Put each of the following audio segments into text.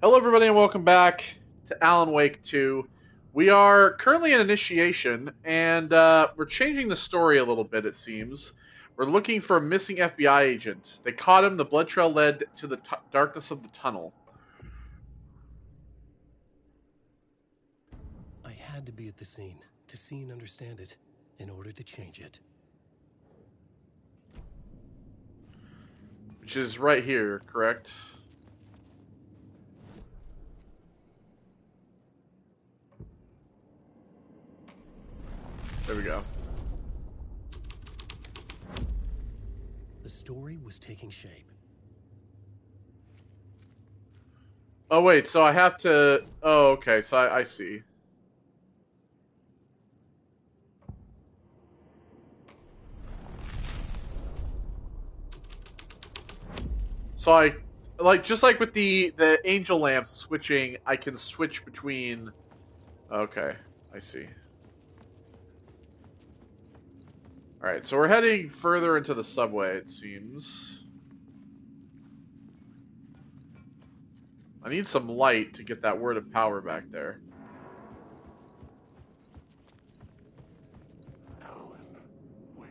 Hello, everybody, and welcome back to Alan Wake 2. We are currently in Initiation, and we're changing the story a little bit, it seems. We're looking for a missing FBI agent. They caught him. The blood trail led to the darkness of the tunnel. I had to be at the scene, to see and understand it, in order to change it. Which is right here, correct? There we go. The story was taking shape. Oh, wait, so I have to... Oh, okay, so I see. So just like with the angel lamps switching, I can switch between... Okay, I see. Alright, so we're heading further into the subway, it seems. I need some light to get that word of power back there. Alan Wake.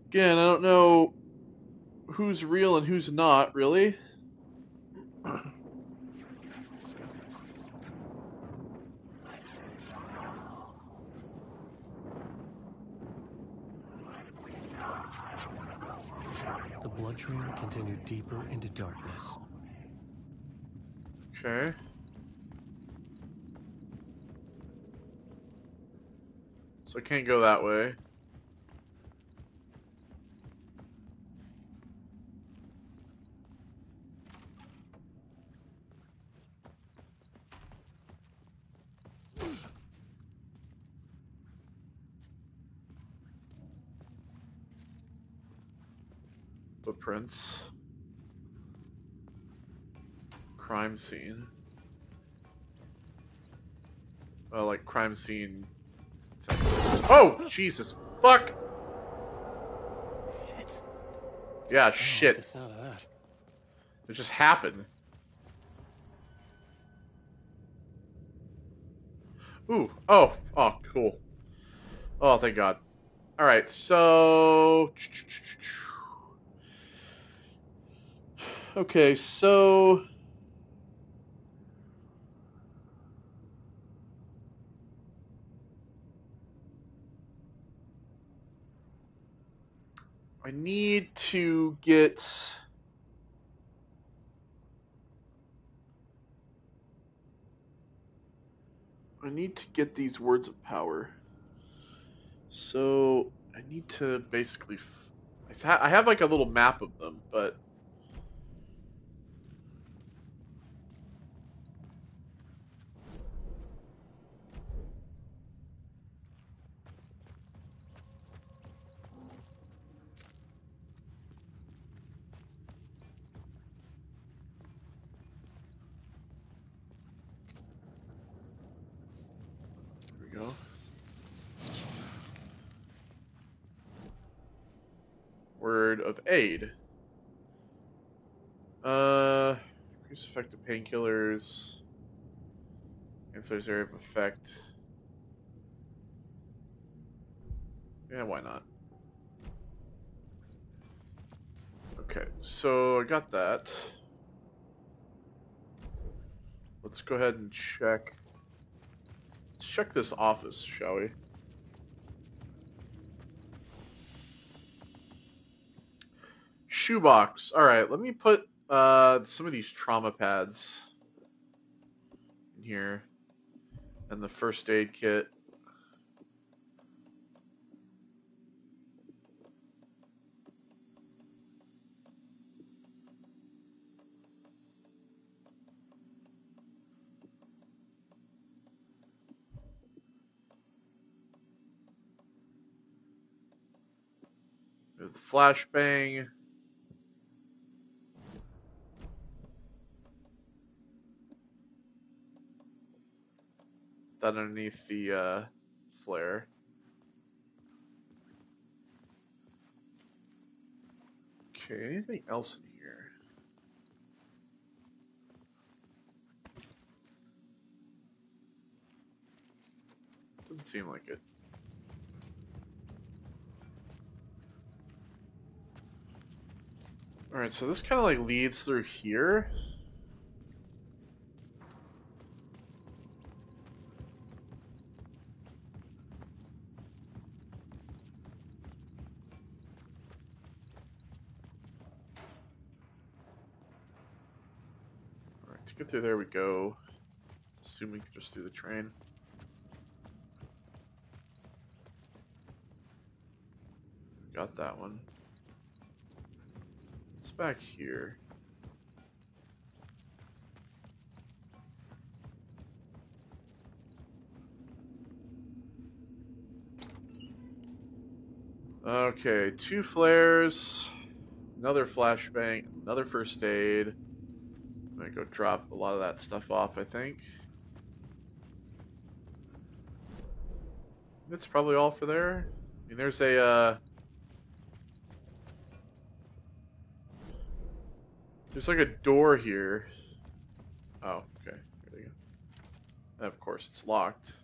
Again, I don't know who's real and who's not, really. The blood trail continued deeper into darkness. Okay. So I can't go that way. Footprints. Crime scene. Oh, like crime scene. Oh, Jesus. Fuck! Shit. Yeah, I don't like shit. the sound of that. It just happened. Ooh. Oh. Oh, cool. Oh, thank God. Alright, so... Okay, so... I need to get... I need to get these words of power. So, I need to basically... I have like a little map of them, but... Here we go. Word of aid. Increase effective painkillers. Influence area of effect. Yeah, why not? Okay, so I got that. Let's go ahead and check. Let's check this office, shall we? Shoebox. Alright, let me put some of these trauma pads in here. And the first aid kit. The flashbang. That underneath the flare. Okay, anything else in here? Doesn't seem like it. Alright, so this kind of like leads through here. Alright, to get through there we go. Assuming just through the train. Got that one. It's back here. Okay, 2 flares, another flashbang, another first aid. I'm gonna go drop a lot of that stuff off, I think. That's probably all for there. I mean, there's a, there's like a door here. Oh, okay. There you go. Of course, it's locked.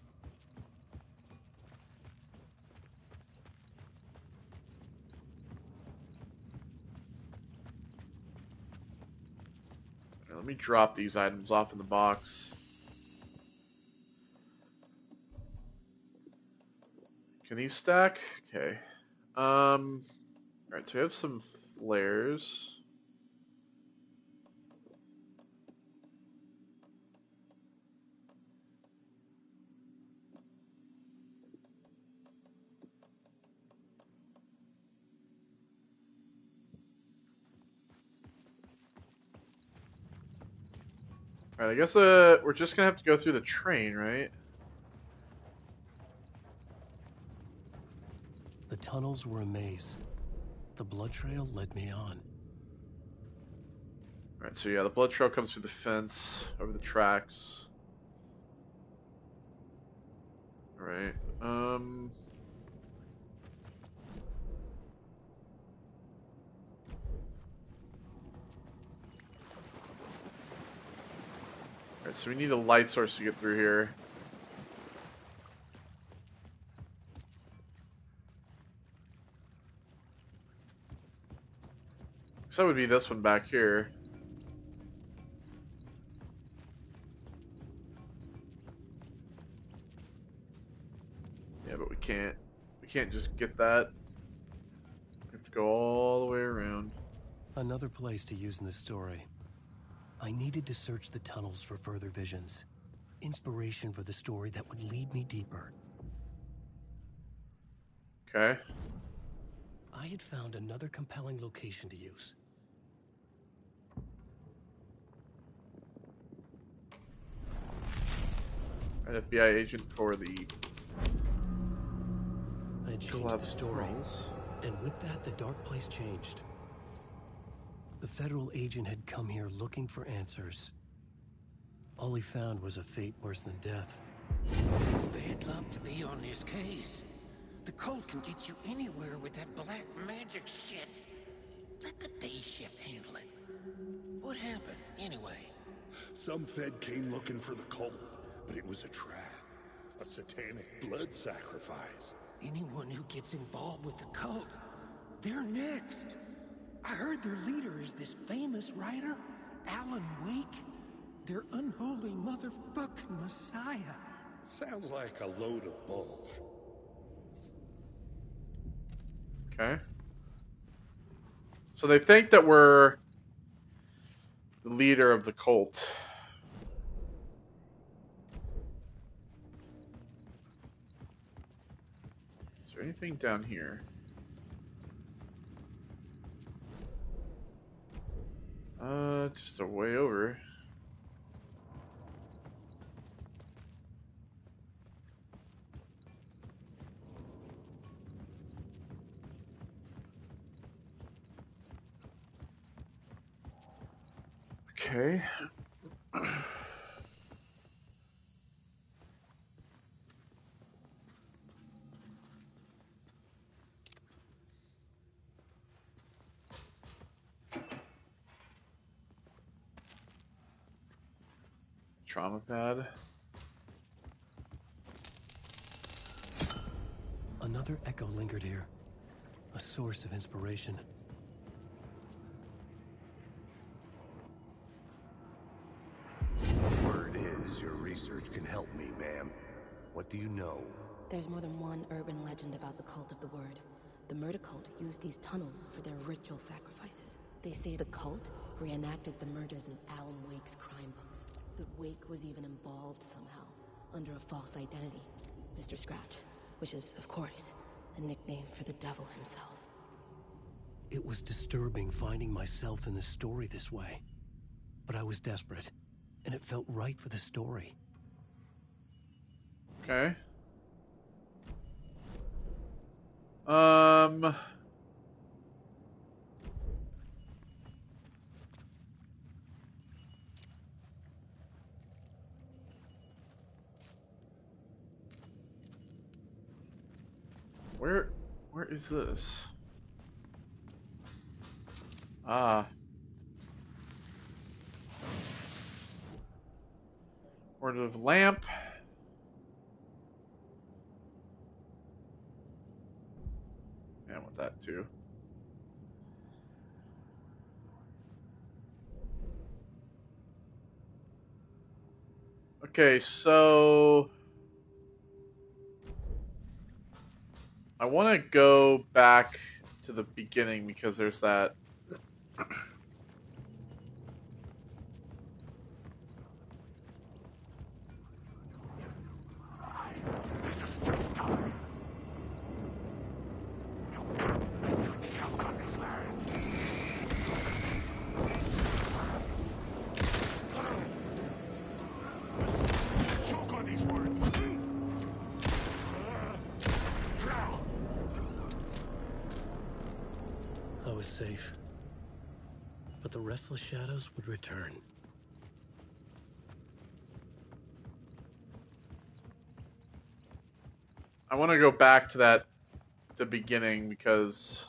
Right, let me drop these items off in the box. Can these stack? Okay. Alright, so we have some flares. Alright, I guess we're just gonna have to go through the train, right? The tunnels were a maze. The blood trail led me on. Alright, so yeah, the blood trail comes through the fence, over the tracks. Alright, Alright, so we need a light source to get through here. So that would be this one back here. Yeah, but we can't just get that. We have to go all the way around. Another place to use in the story. I needed to search the tunnels for further visions. Inspiration for the story that would lead me deeper. Okay. I had found another compelling location to use. An FBI agent for the I had changed Club the story, Tunnels. and with that, the dark place changed. The federal agent had come here looking for answers. All he found was a fate worse than death. It's bad luck to be on this case. The cult can get you anywhere with that black magic shit. Let the day shift handle it. What happened, anyway? Some Fed came looking for the cult, but it was a trap. A satanic blood sacrifice. Anyone who gets involved with the cult, they're next. I heard their leader is this famous writer, Alan Wake. Their unholy motherfucking messiah. Sounds like a load of bull. Okay. So they think that we're the leader of the cult. Is there anything down here? Just a way over. Okay. Trauma pad. Another echo lingered here. A source of inspiration. Word is your research can help me, ma'am. What do you know? There's more than one urban legend about the Cult of the Word. The murder cult used these tunnels for their ritual sacrifices. They say the cult reenacted the murders in Alan Wake's crime books. That Wake was even involved somehow, under a false identity. Mr. Scratch, which is, of course, a nickname for the devil himself. It was disturbing finding myself in the story this way. But I was desperate, and it felt right for the story. Okay. Where is this? Ah. Word of lamp. Yeah, I want that too. Okay, so I want to go back to the beginning because there's that. This is just time. You choke on these words. Choke on these words. I was safe. But the restless shadows would return. I want to go back to the beginning because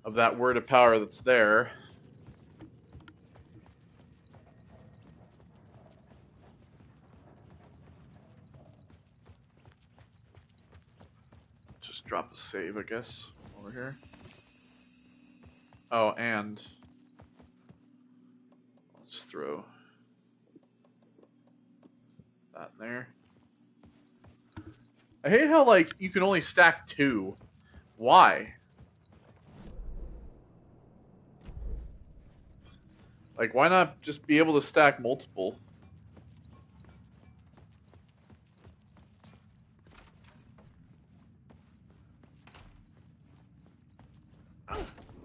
of that word of power that's there. Just drop a save, I guess, over here. Oh, and let's throw that in there. I hate how, like, you can only stack 2. Why? Like, why not just be able to stack multiple?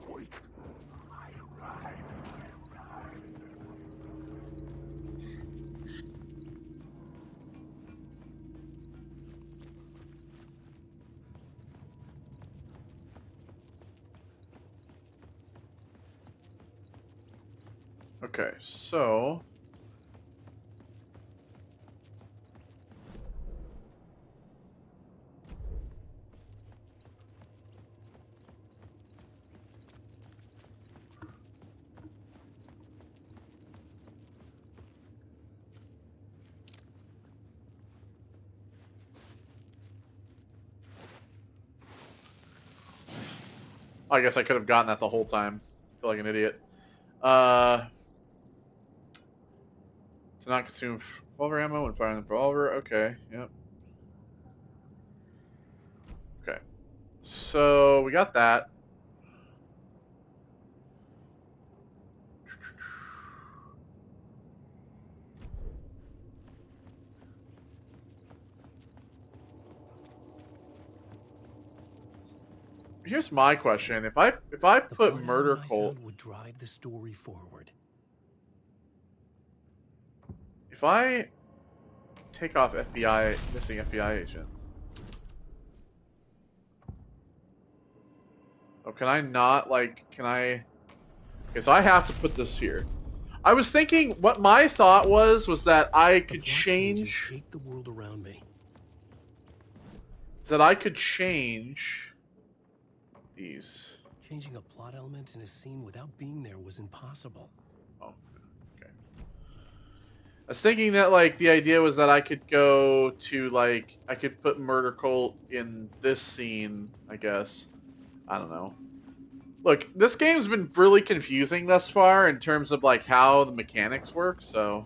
Wake. I arrive. Okay, so I guess I could have gotten that the whole time. I feel like an idiot. To not consume revolver ammo when firing the revolver. Okay, yep. Okay. So we got that. Here's my question: If I The put plan murder I cult, found would drive the story forward. if I take off FBI missing FBI agent, oh, can I not can I? Okay, so I have to put this here. I was thinking what my thought was that I could change. Shape the world around me. That I could change these. Changing a plot element in a scene without being there was impossible. Oh, okay. was thinking that like the idea was that I could go to like I could put Murder Cult in this scene, I guess. I don't know. Look, this game's been really confusing thus far in terms of like how the mechanics work, so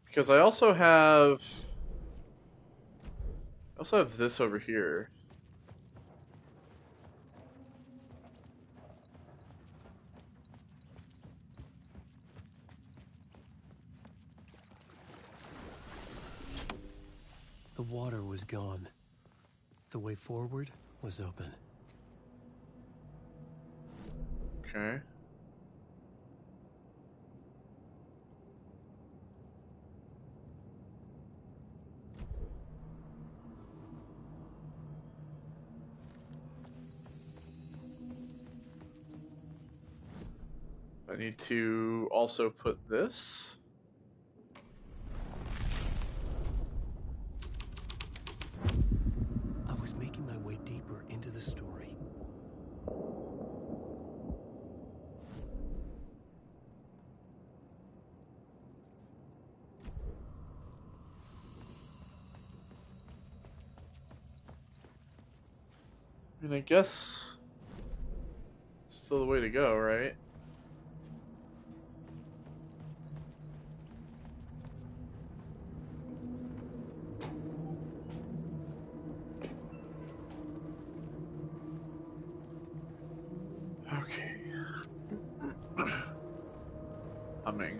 because I also have this over here. The water was gone. The way forward was open. Okay. I need to also put this. I was making my way deeper into the story. And I guess it's still the way to go, right? Okay. Humming.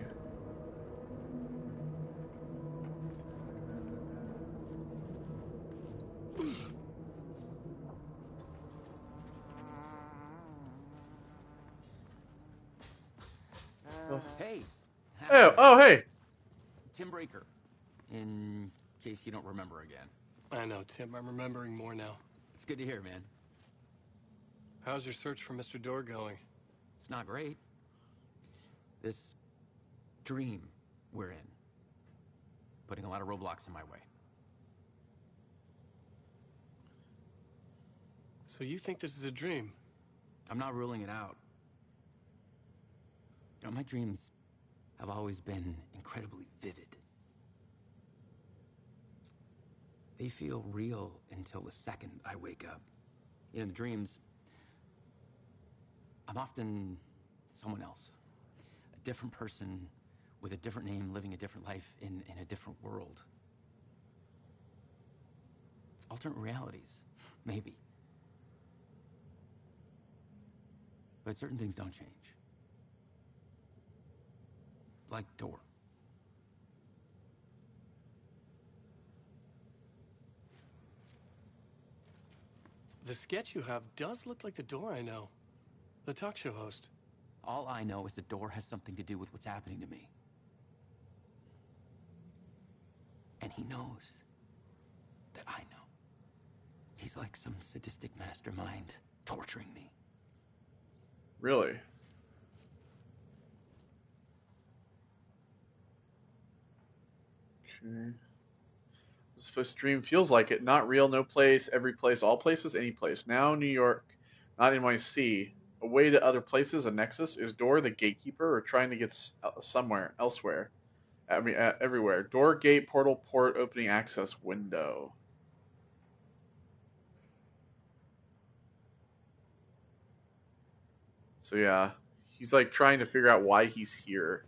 Hey. Oh, hey. Tim Breaker. In case you don't remember again. I know, Tim. I'm remembering more now. It's good to hear, man. How's your search for Mr. Door going? It's not great. This dream we're in, putting a lot of roadblocks in my way. So you think this is a dream? I'm not ruling it out. You know, my dreams have always been incredibly vivid. They feel real until the second I wake up. In dreams, I'm often someone else. A different person with a different name, living a different life in a different world. Alternate realities, maybe. But certain things don't change. Like Door. The sketch you have does look like the Door I know. The talk show host. All I know is the Door has something to do with what's happening to me. And he knows that I know. He's like some sadistic mastermind torturing me. Really? Okay. This dream feels like it. Not real, no place, every place, all places, any place. Now New York, not NYC. A way to other places, a nexus. Is Door the gatekeeper or trying to get somewhere, elsewhere? I mean, everywhere. Door, gate, portal, port, opening access, window. So yeah, he's like trying to figure out why he's here.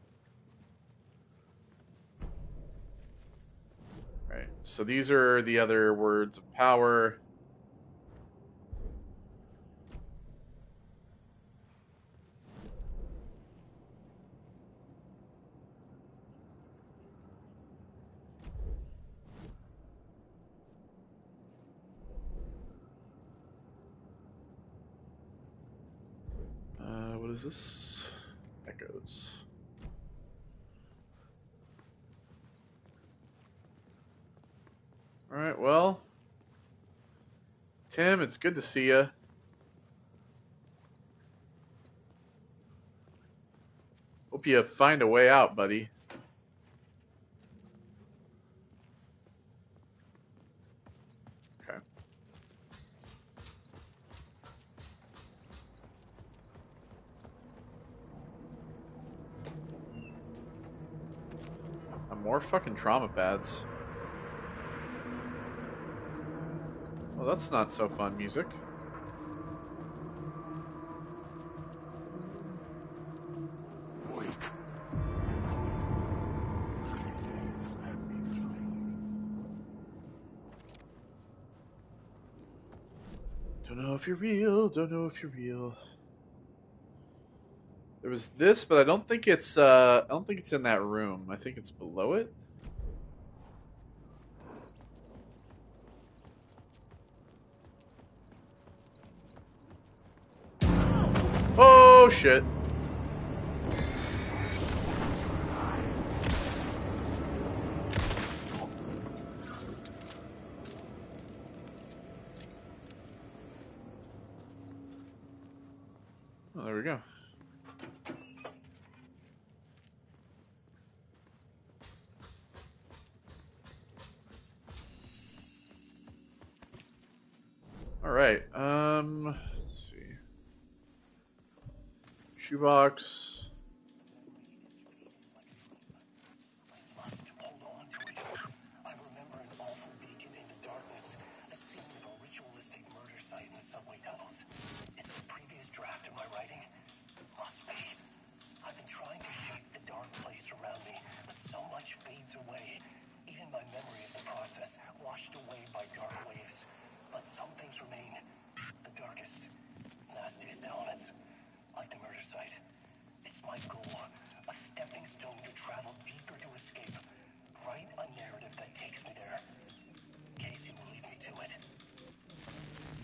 Right. So these are the other words of power. What is this? Echoes. All right, well, Tim, it's good to see you. Hope you find a way out, buddy. Okay. More fucking trauma pads. Well, that's not so fun music. Don't know if you're real, don't know if you're real. There was this, but I don't think it's in that room. I think it's below it. Oh shit. Oh, there we go. All right. Let's see. Shoebox.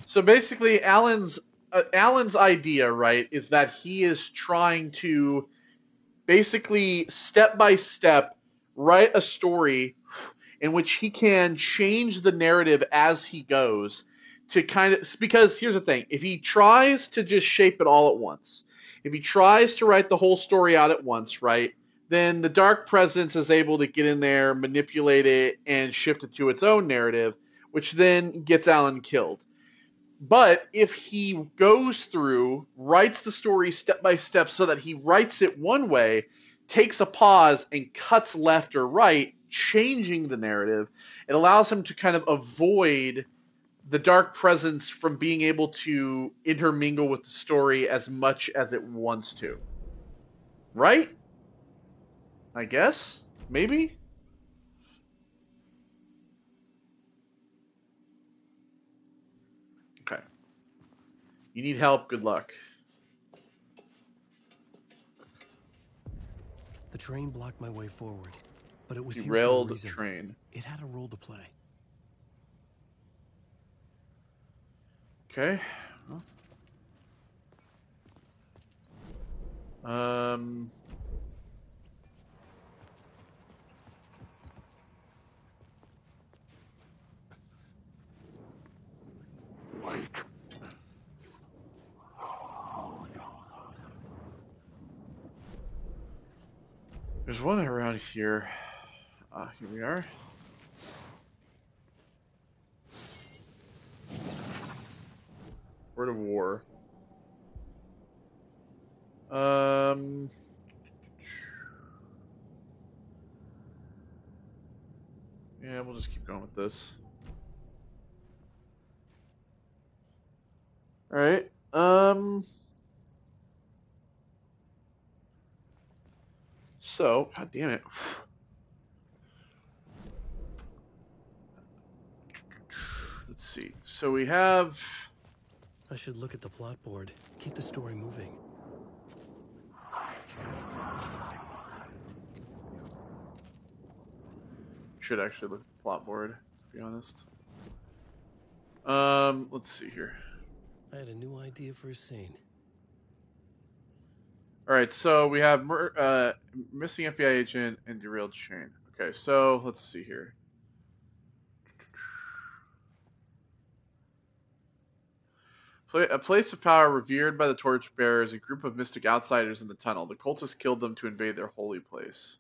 So basically, Alan's idea, right, is that he is trying to basically step by step write a story in which he can change the narrative as he goes to kind of, because here's the thing, if he tries to just shape it all at once, if he tries to write the whole story out at once, right, then the Dark Presence is able to get in there, manipulate it, and shift it to its own narrative, which then gets Alan killed. But if he goes through, writes the story step by step so that he writes it one way, takes a pause, and cuts left or right, changing the narrative, it allows him to kind of avoid the Dark Presence from being able to intermingle with the story as much as it wants to. Right? I guess? Maybe? Okay. You need help, good luck. The train blocked my way forward, but it was Derailed here for a reason. Train. It had a role to play. Okay. There's one around here. Here we are. Word of War. Yeah, we'll just keep going with this. All right. So, god damn it. Let's see. So we have. I should look at the plot board. Keep the story moving. Should actually look at the plot board, to be honest. Let's see here. I had a new idea for a scene. All right, so we have missing FBI agent and derailed train. Okay, so let's see here. A place of power revered by the Torchbearers, a group of mystic outsiders in the tunnel. The cultists killed them to invade their holy place.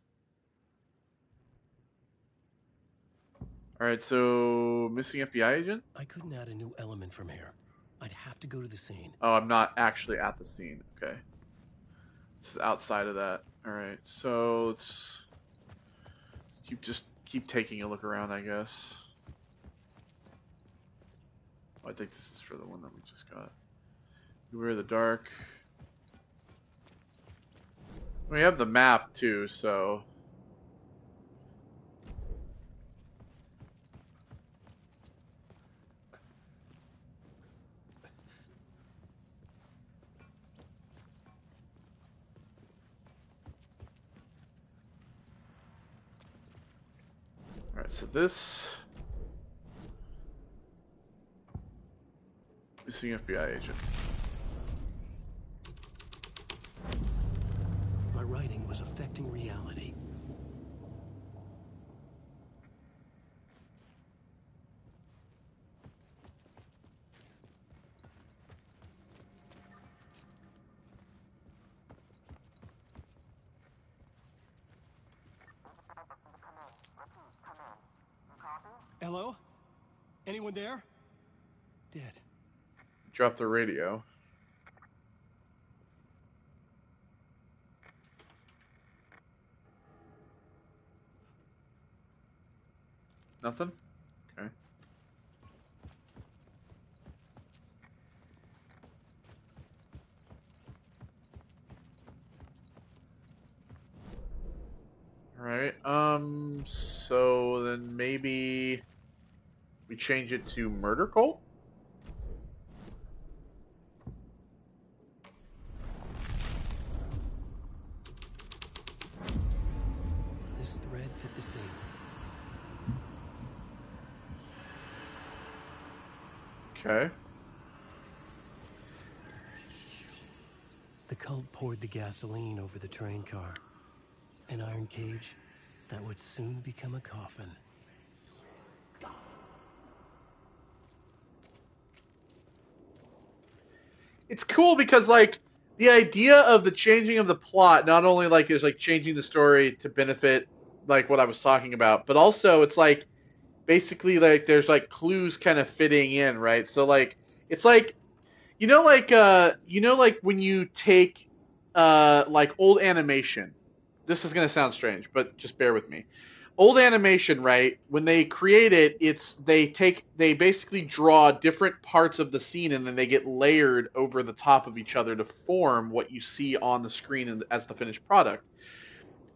Alright, so missing FBI agent? I couldn't add a new element from here. I'd have to go to the scene. Oh, I'm not actually at the scene. Okay. This is outside of that. Alright, so let's keep taking a look around, I guess. Oh, I think this is for the one that we just got. Beware of the dark. We have the map too, so. Alright, so this. Missing FBI agent. My writing was affecting reality. Hello? Anyone there? Dead. Drop the radio. Nothing? Okay. Alright, so then maybe we change it to Murder Cult? This thread fit the scene. Okay. The cult poured the gasoline over the train car. An iron cage that would soon become a coffin. It's cool because, like, the idea of the changing of the plot not only, like, is, like, changing the story to benefit, like, what I was talking about, but also it's, like, basically, like, there's, like, clues kind of fitting in, right? So, like, it's like, like, when you take, like, old animation. This is going to sound strange, but just bear with me. Old animation, right? When they create it, they basically draw different parts of the scene and then they get layered over the top of each other to form what you see on the screen as the finished product.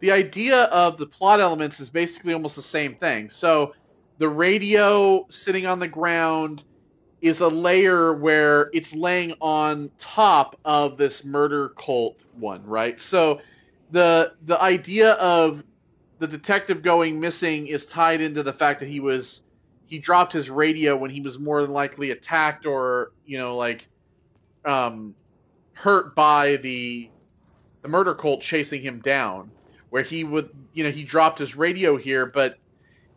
The idea of the plot elements is basically almost the same thing. So the radio sitting on the ground is a layer where it's laying on top of this murder cult one, right? So the idea of the detective going missing is tied into the fact that he dropped his radio when he was more than likely attacked or, hurt by the murder cult chasing him down, where he dropped his radio here, but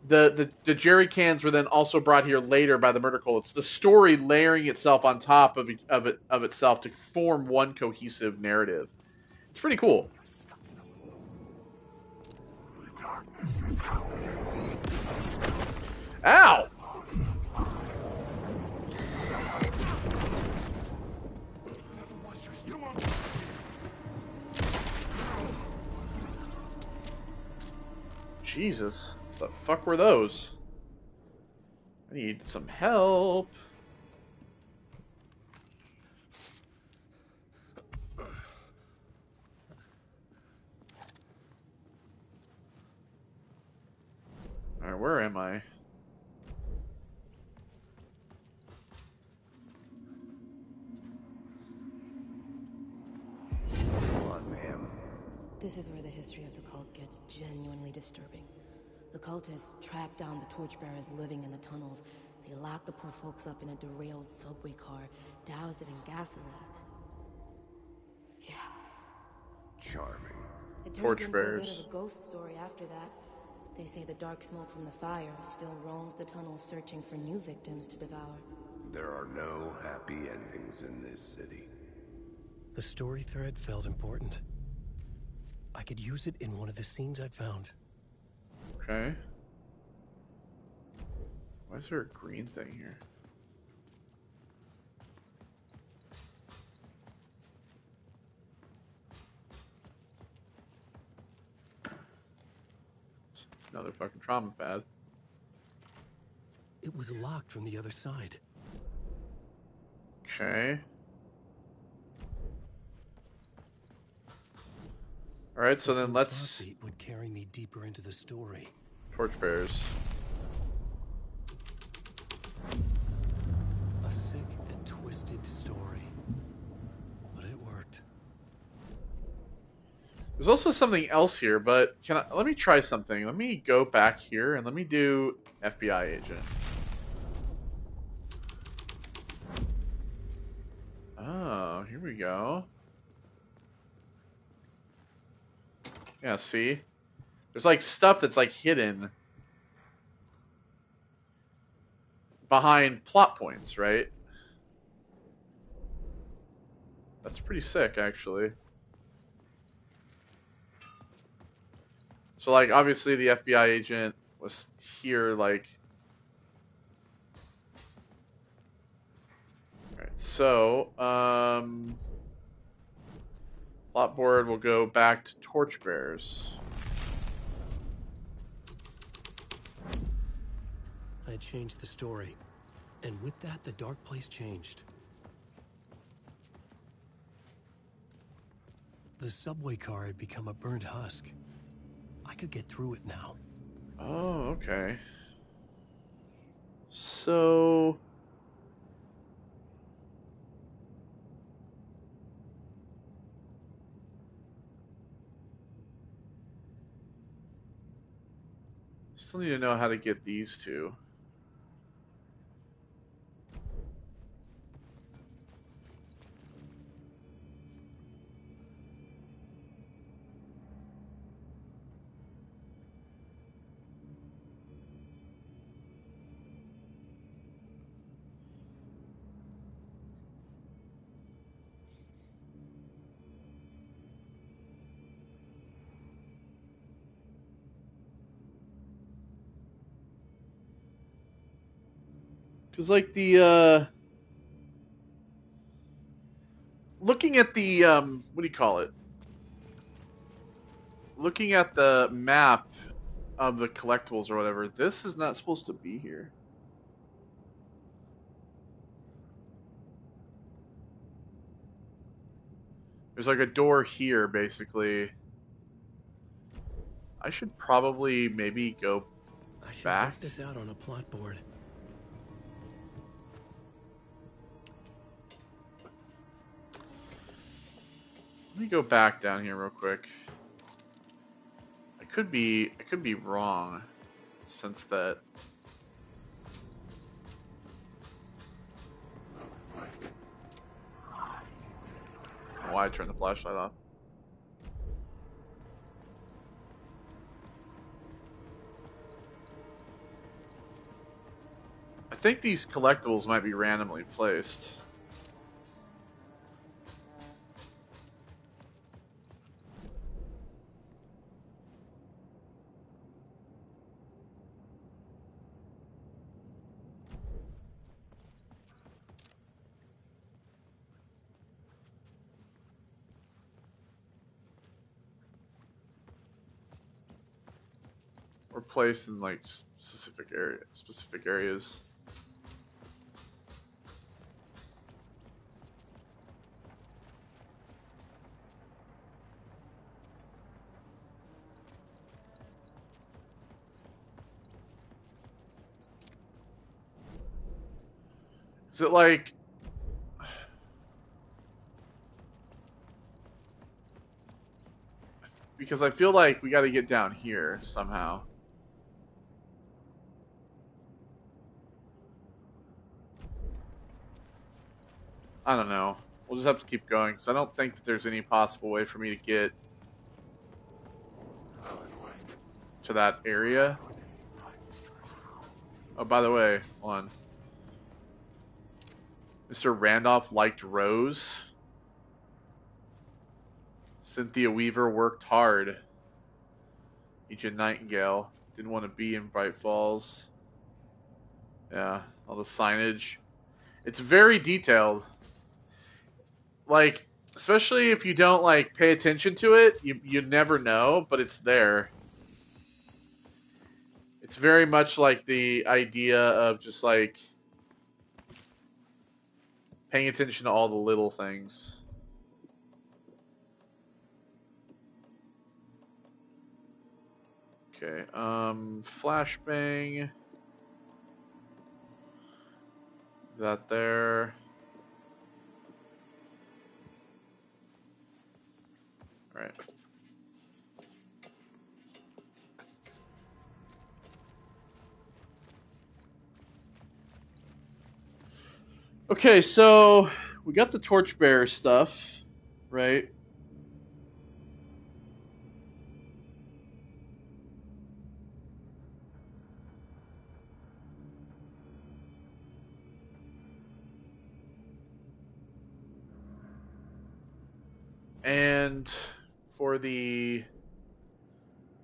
the jerry cans were then also brought here later by the murder cult. It's the story layering itself on top of itself to form one cohesive narrative. It's pretty cool. Ow! Jesus. What the fuck were those? I need some help. Alright, where am I? Come on, ma'am. This is where the history of the cult gets genuinely disturbing. The cultists tracked down the torchbearers living in the tunnels. They locked the poor folks up in a derailed subway car, doused it in gasoline. Yeah. Charming. It turns into a Torchbearers. bit of a ghost story after that. They say the dark smoke from the fire still roams the tunnels searching for new victims to devour. There are no happy endings in this city. The story thread felt important. I could use it in one of the scenes I'd found. Okay. Why is there a green thing here? Another fucking trauma pad. It was locked from the other side. Okay. All right, so This then new let's plot beat would carry me deeper into the story. torchbearers. A sick and twisted story, but it worked. There's also something else here, but let me try something. Let me go back here and let me do FBI agent. Oh, here we go. Yeah, see? There's like stuff that's like hidden behind plot points, right? That's pretty sick, actually. So, like, obviously the FBI agent was here, like... Alright, so, plot board will go back to torchbearers. I changed the story, and with that, the dark place changed. The subway car had become a burnt husk. I could get through it now. Oh, okay. So... Still need to know how to get these two. Because, like, looking at the, what do you call it? Looking at the map of the collectibles or whatever, this is not supposed to be here. There's, like, a door here, basically. I should probably maybe go I should back. work this out on a plot board. Let me go back down here real quick. I could be wrong, since that. I don't know why I turned the flashlight off. I think these collectibles might be randomly placed. Or placed in like specific areas. Is it like... Because I feel like we got to get down here somehow. I don't know. We'll just have to keep going, because I don't think that there's any possible way for me to get to that area. Oh, by the way, hold on. Mr. Randolph liked Rose. Cynthia Weaver worked hard. Agent Nightingale didn't want to be in Bright Falls. Yeah, all the signage. It's very detailed. Like, especially if you don't like pay attention to it, you never know, but it's there. It's very much like the idea of just like paying attention to all the little things. Okay, flashbang. That there. All right. Okay, so we got the torchbearer stuff, right? And for the,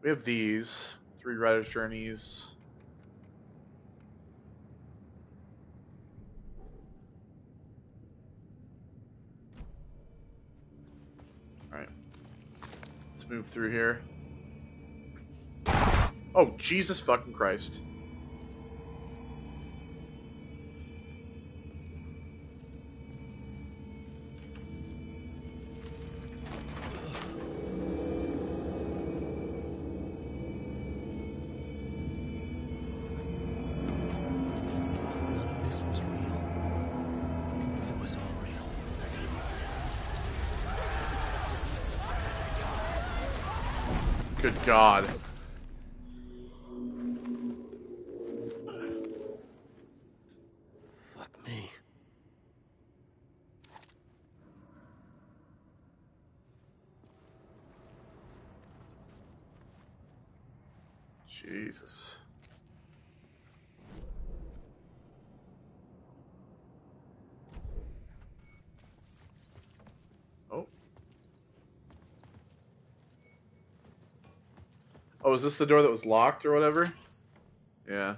we have these 3 writer's journeys. All right, let's move through here. Oh, Jesus fucking Christ. Good God. Fuck me. Jesus. Oh. Oh, is this the door that was locked or whatever? Yeah.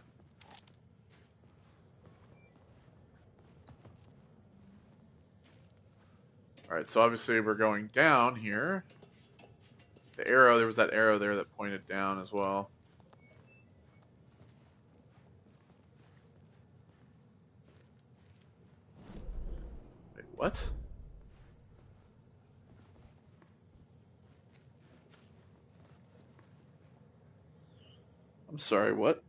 Alright, so obviously we're going down here. The arrow, there was that arrow there that pointed down as well. Wait, what? I'm sorry, what?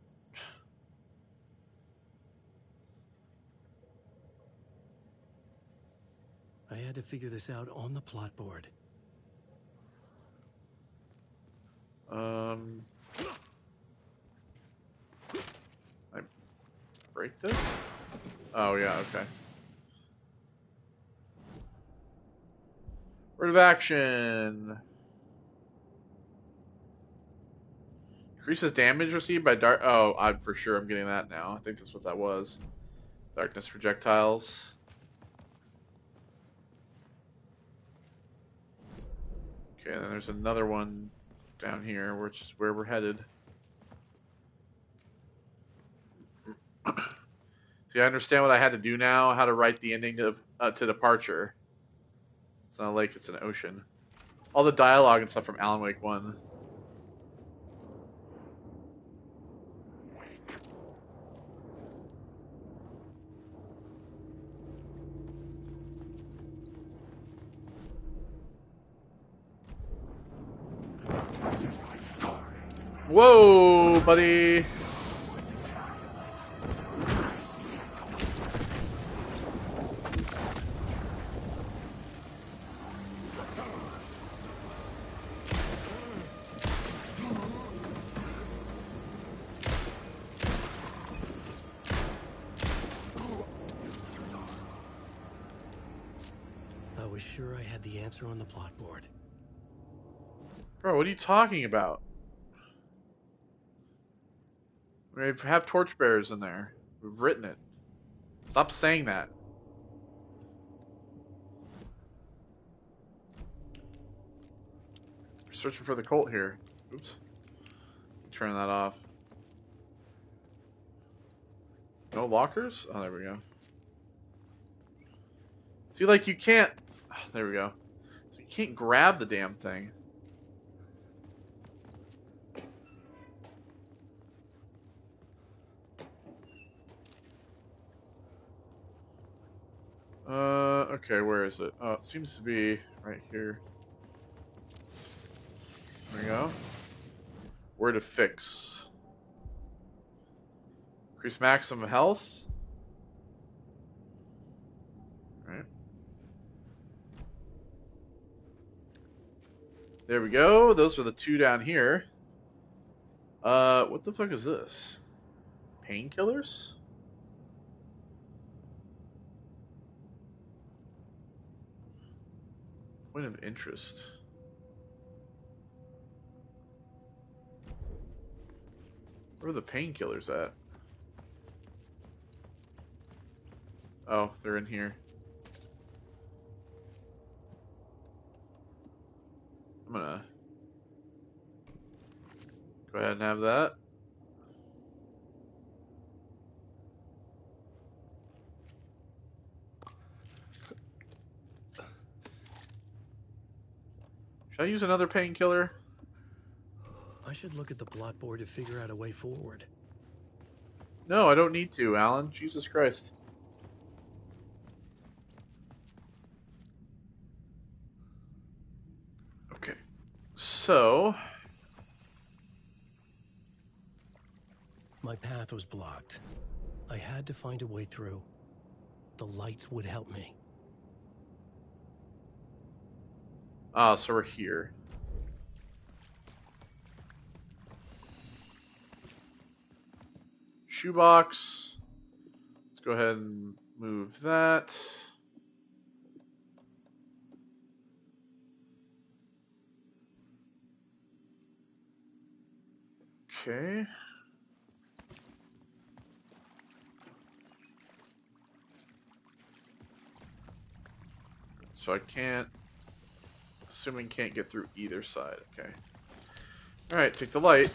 I had to figure this out on the plot board. I break this? Oh, yeah, okay. Word of action. Increases damage received by dark. Oh, I'm for sure I'm getting that now. I think that's what that was. Darkness projectiles. Okay, then there's another one down here, which is where we're headed. See, I understand what I had to do now, how to write the ending of to Departure. It's not a lake, it's an ocean. All the dialogue and stuff from Alan Wake 1. Whoa, buddy! I was sure I had the answer on the plot board. Bro, what are you talking about? We have torchbearers in there. We've written it. Stop saying that. searching for the cult here. Oops. Turn that off. No lockers? Oh, there we go. See, like, you can't... Oh, there we go. So you can't grab the damn thing. Okay, where is it? Oh, it seems to be right here. There we go. Where to fix? Increase maximum health. Alright. There we go. Those are the two down here. What the fuck is this? Painkillers? Point of interest. Where are the painkillers at? Oh, they're in here. I'm gonna go ahead and have that. Should I use another painkiller? I should look at the plot board to figure out a way forward. No, I don't need to, Alan. Jesus Christ. Okay. So... My path was blocked. I had to find a way through. The lights would help me. Ah, so we're here. Shoebox. Let's go ahead and move that. Okay. So I can't, assuming can't get through either side. Okay. Alright, take the light.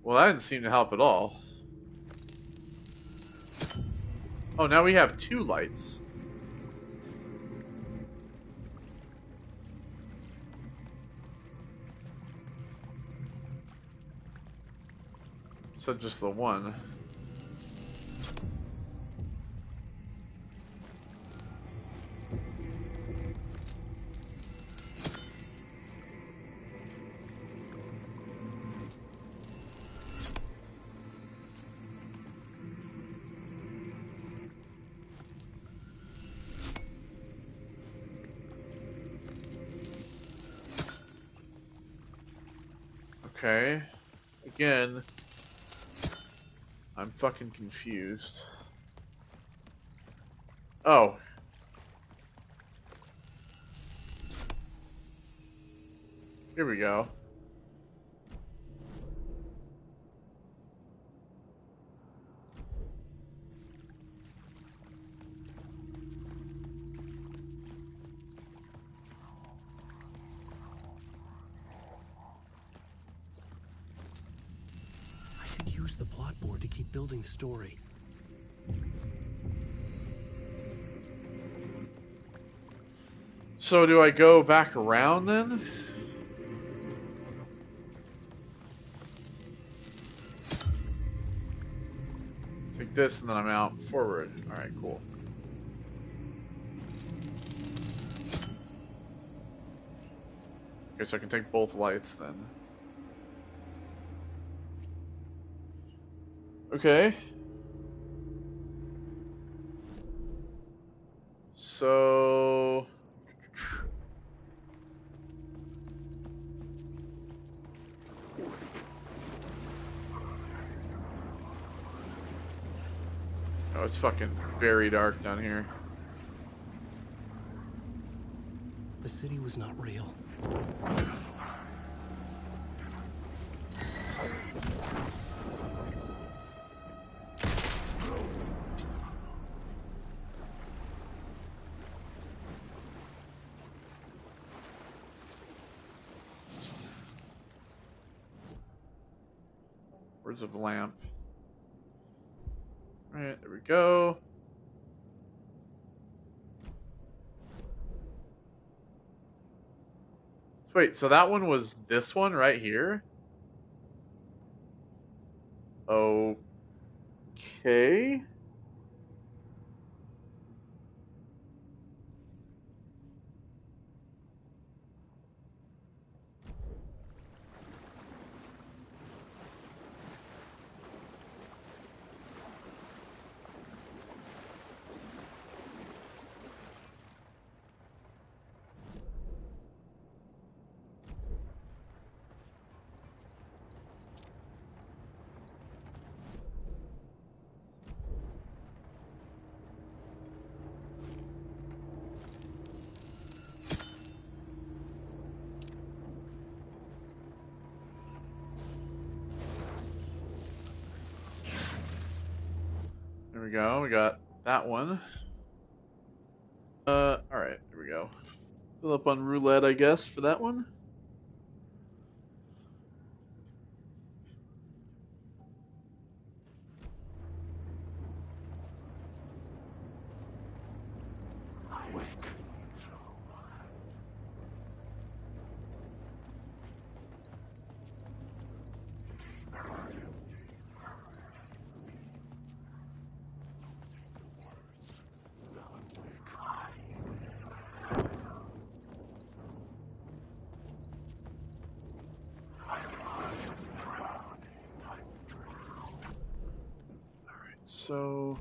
Well, that didn't seem to help at all. Oh, now we have two lights. So just the one. Okay. Again, I'm fucking confused. Oh. Here we go. Use the plot board to keep building the story. So do I go back around then? Take this and then I'm out forward. Alright, cool. Okay, so I can take both lights then. Okay. So... Oh, it's fucking very dark down here. The city was not real. Where's the lamp? Alright, there we go. Wait, so that one was this one right here? Okay. There we go. We got that one. Alright, here we go. Fill up on roulette, I guess, for that one. So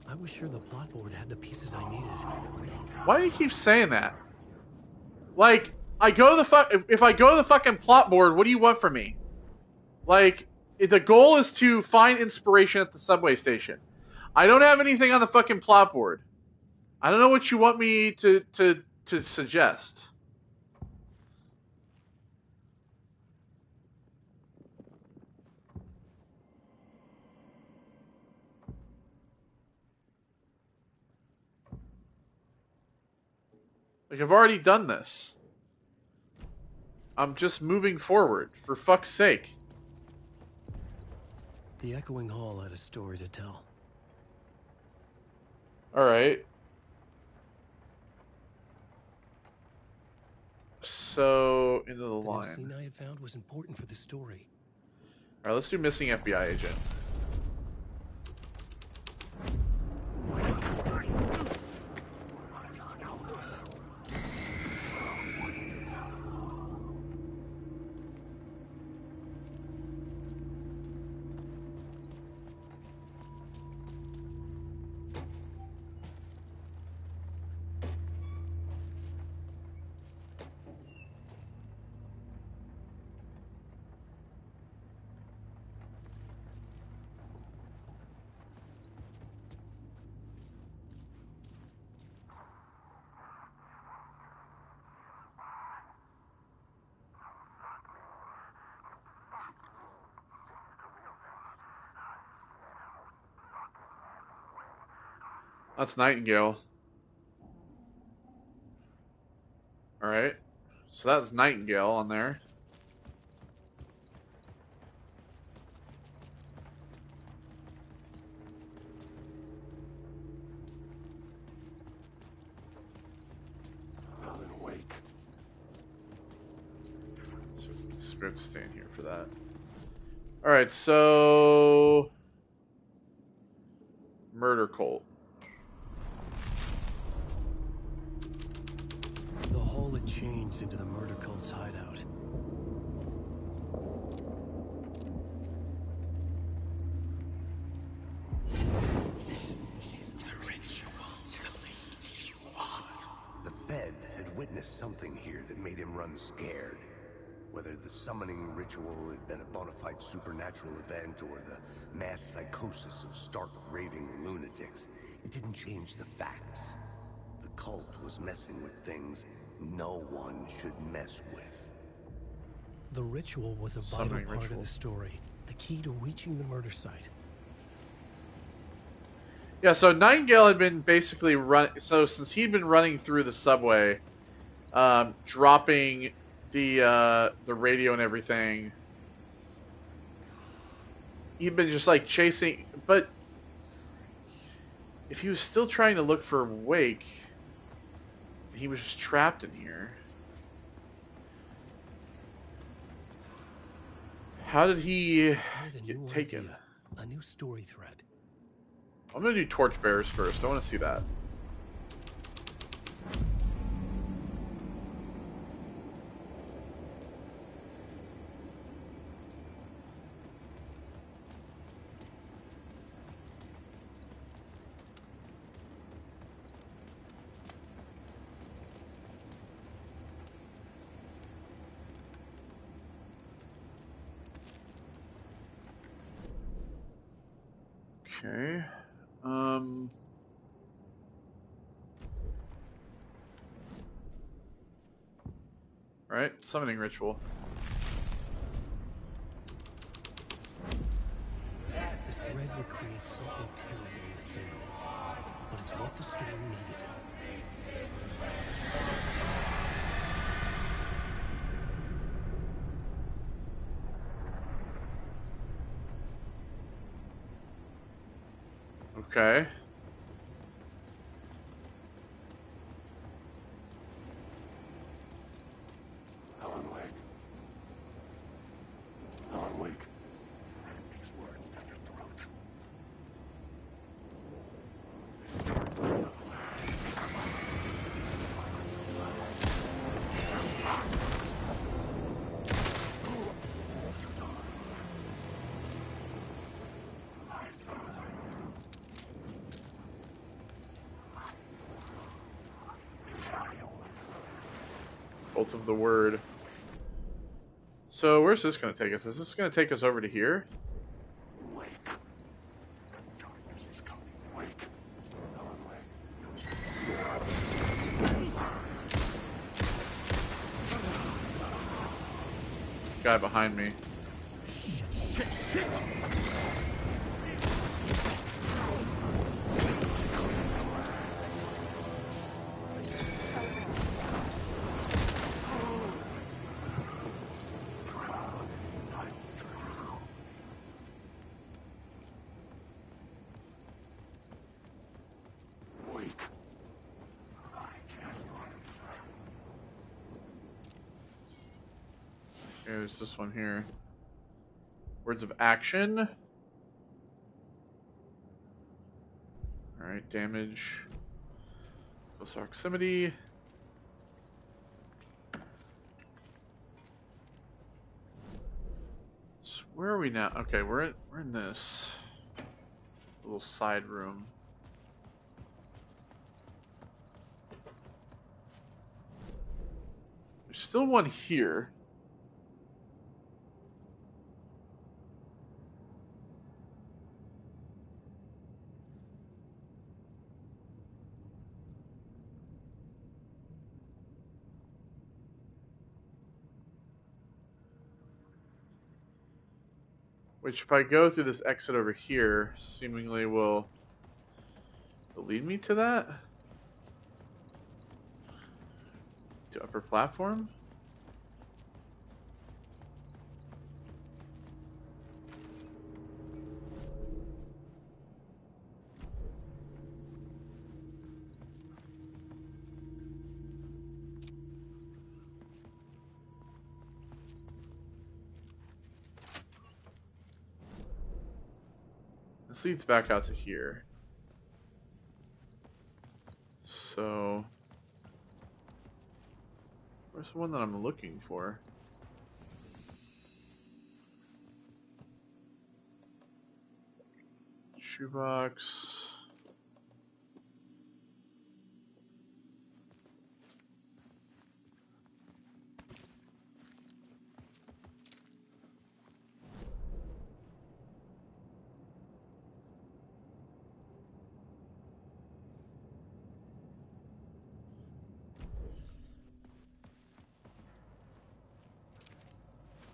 I was sure the plot board had the pieces I needed. why do you keep saying that? Like, I go to the if I go to the fucking plot board, what do you want from me? Like, the goal is to find inspiration at the subway station. I don't have anything on the fucking plot board. I don't know what you want me to suggest. Like, I've already done this. I'm just moving forward, for fuck's sake. The Echoing Hall had a story to tell. Alright. So, into the line. The scene I had found was important for the story. Alright, let's do missing FBI agent. That's Nightingale. Alright. So that's Nightingale on there. Alan Wake. So script staying here for that. Alright, so Murder Cult. The hall had changed into the murder cult's hideout. The Fed had witnessed something here that made him run scared. Whether the summoning ritual had been a bona fide supernatural event or the mass psychosis of stark raving lunatics, it didn't change the facts. The cult was messing with things no one should mess with. The ritual was a vital Summoning part ritual. of the story. The key to reaching the murder site. Yeah, so Nightingale had been basically since he'd been running through the subway, dropping the radio and everything. He'd been just like chasing, but if he was still trying to look for Wake, he was just trapped in here. How did he get taken? A new story thread. I'm gonna do Torchbearers first. I want to see that. Okay. Right, summoning ritual. This thread would create something terrible in the city, but it's what the story needed. Okay. Alan Wake. Alan Wake. These words down your throat. Bolt of the Word. So where's this going to take us? Is this going to take us over to here? Wake. The darkness is coming. Wake. Alan Wake. Guy behind me. Wake. I can't run. There's this one here. Words of action. Alright, damage. Close proximity. So where are we now? Okay, we're in this little side room. There's still one here. Which, if I go through this exit over here, seemingly will lead me to that? To upper platform? This leads back out to here. So, where's the one that I'm looking for? Shoebox.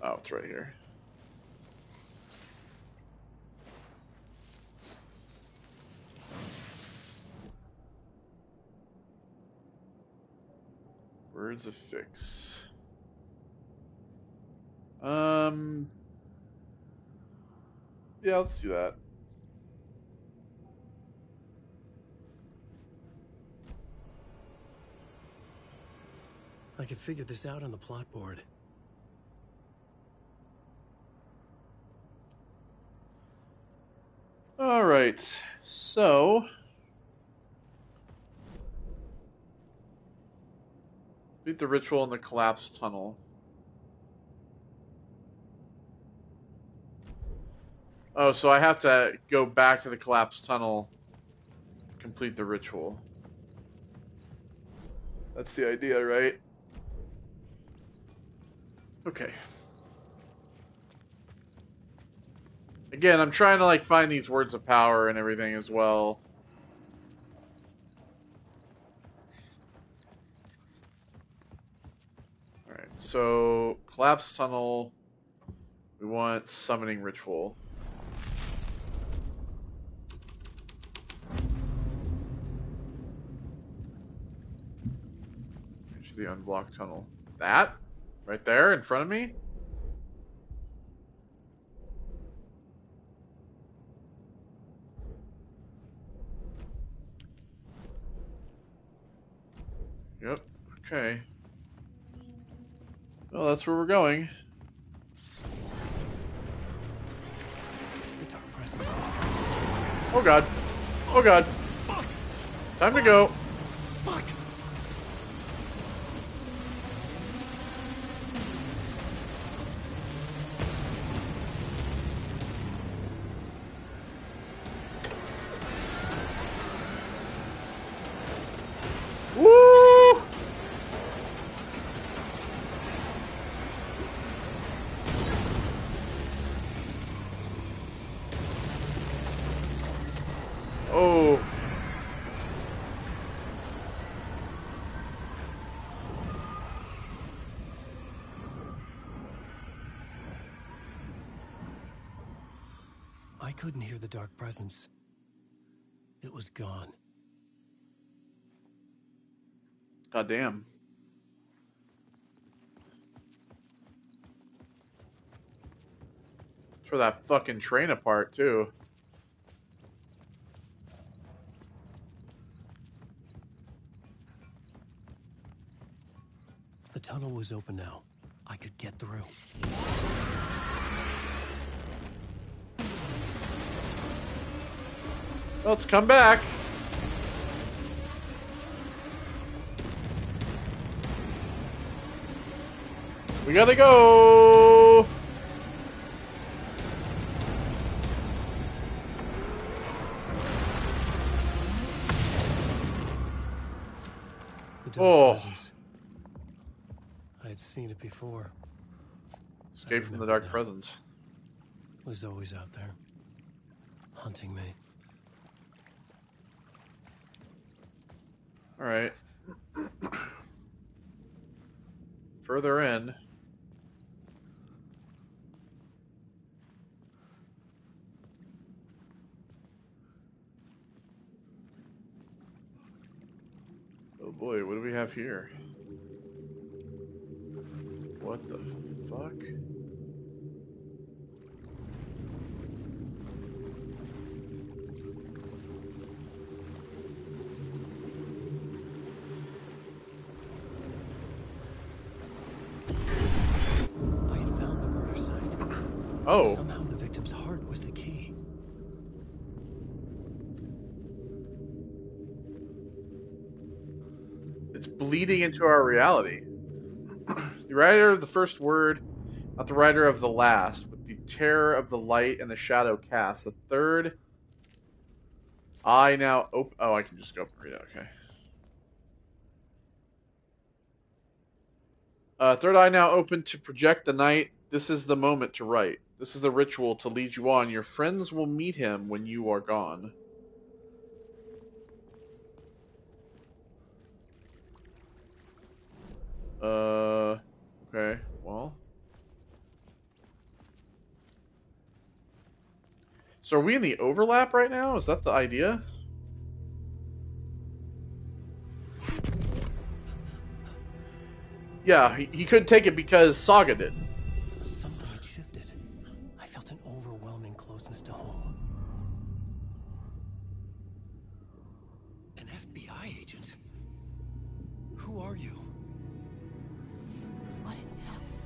Oh, it's right here. Words of fix. Yeah, let's do that. I could figure this out on the plot board. All right, so beat the ritual in the collapsed tunnel. Oh, so I have to go back to the collapsed tunnel, complete the ritual. That's the idea, right? Okay. Again, I'm trying to like find these words of power and everything as well. Alright, so collapsed tunnel. We want summoning ritual. Into the unblocked tunnel. That? Right there in front of me? Yep. Okay. Well, that's where we're going. The dark presence. Oh god. Oh god. Fuck! Time to go. Fuck! Woo! Oh. I couldn't hear the dark presence. It was gone. God damn. Tore that fucking train apart, too. The tunnel was open now. I could get through. Well, let's come back. We gotta go. The dark Oh. presence. I had seen it before. Escape from the remember dark now. presence. It was always out there, hunting me. All right. Further in. Oh boy, what do we have here? What the fuck? I had found the murder site. Oh. Somehow the victim's heart was the key. It's bleeding into our reality. The writer of the first word, not the writer of the last, with the terror of the light and the shadow cast. The third eye now open. Oh, I can just go read it. Okay. Third eye now open to project the night. This is the moment to write. This is the ritual to lead you on. Your friends will meet him when you are gone. Okay, well. So are we in the overlap right now? Is that the idea? Yeah, he couldn't take it because Saga did. Something had shifted. I felt an overwhelming closeness to home. An FBI agent? Who are you? What is this?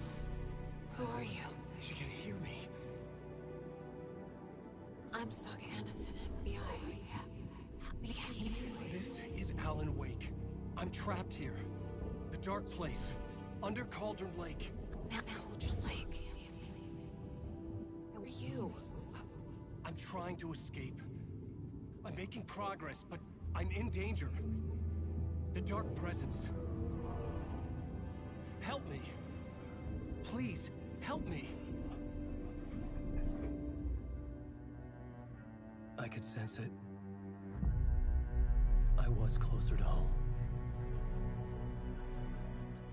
Who are you? She can hear me. I'm Saga Anderson, FBI. This is Alan Wake. I'm trapped here. The dark place. Under Cauldron Lake. Cauldron Lake. Who are you? I'm trying to escape. I'm making progress, but I'm in danger. The Dark Presence. Help me. Please, help me. I could sense it. I was closer to home.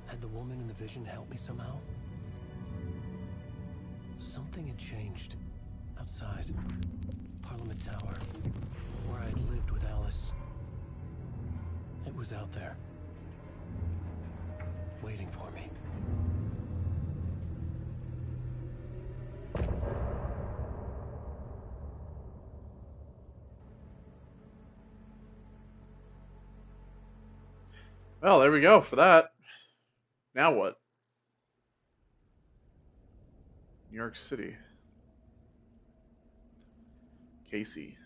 Had the woman in the vision helped me somehow? Something had changed. Outside. Parliament Tower. Where I'd lived with Alice. It was out there. Waiting for me. Well, there we go for that. Now what? New York City. Casey.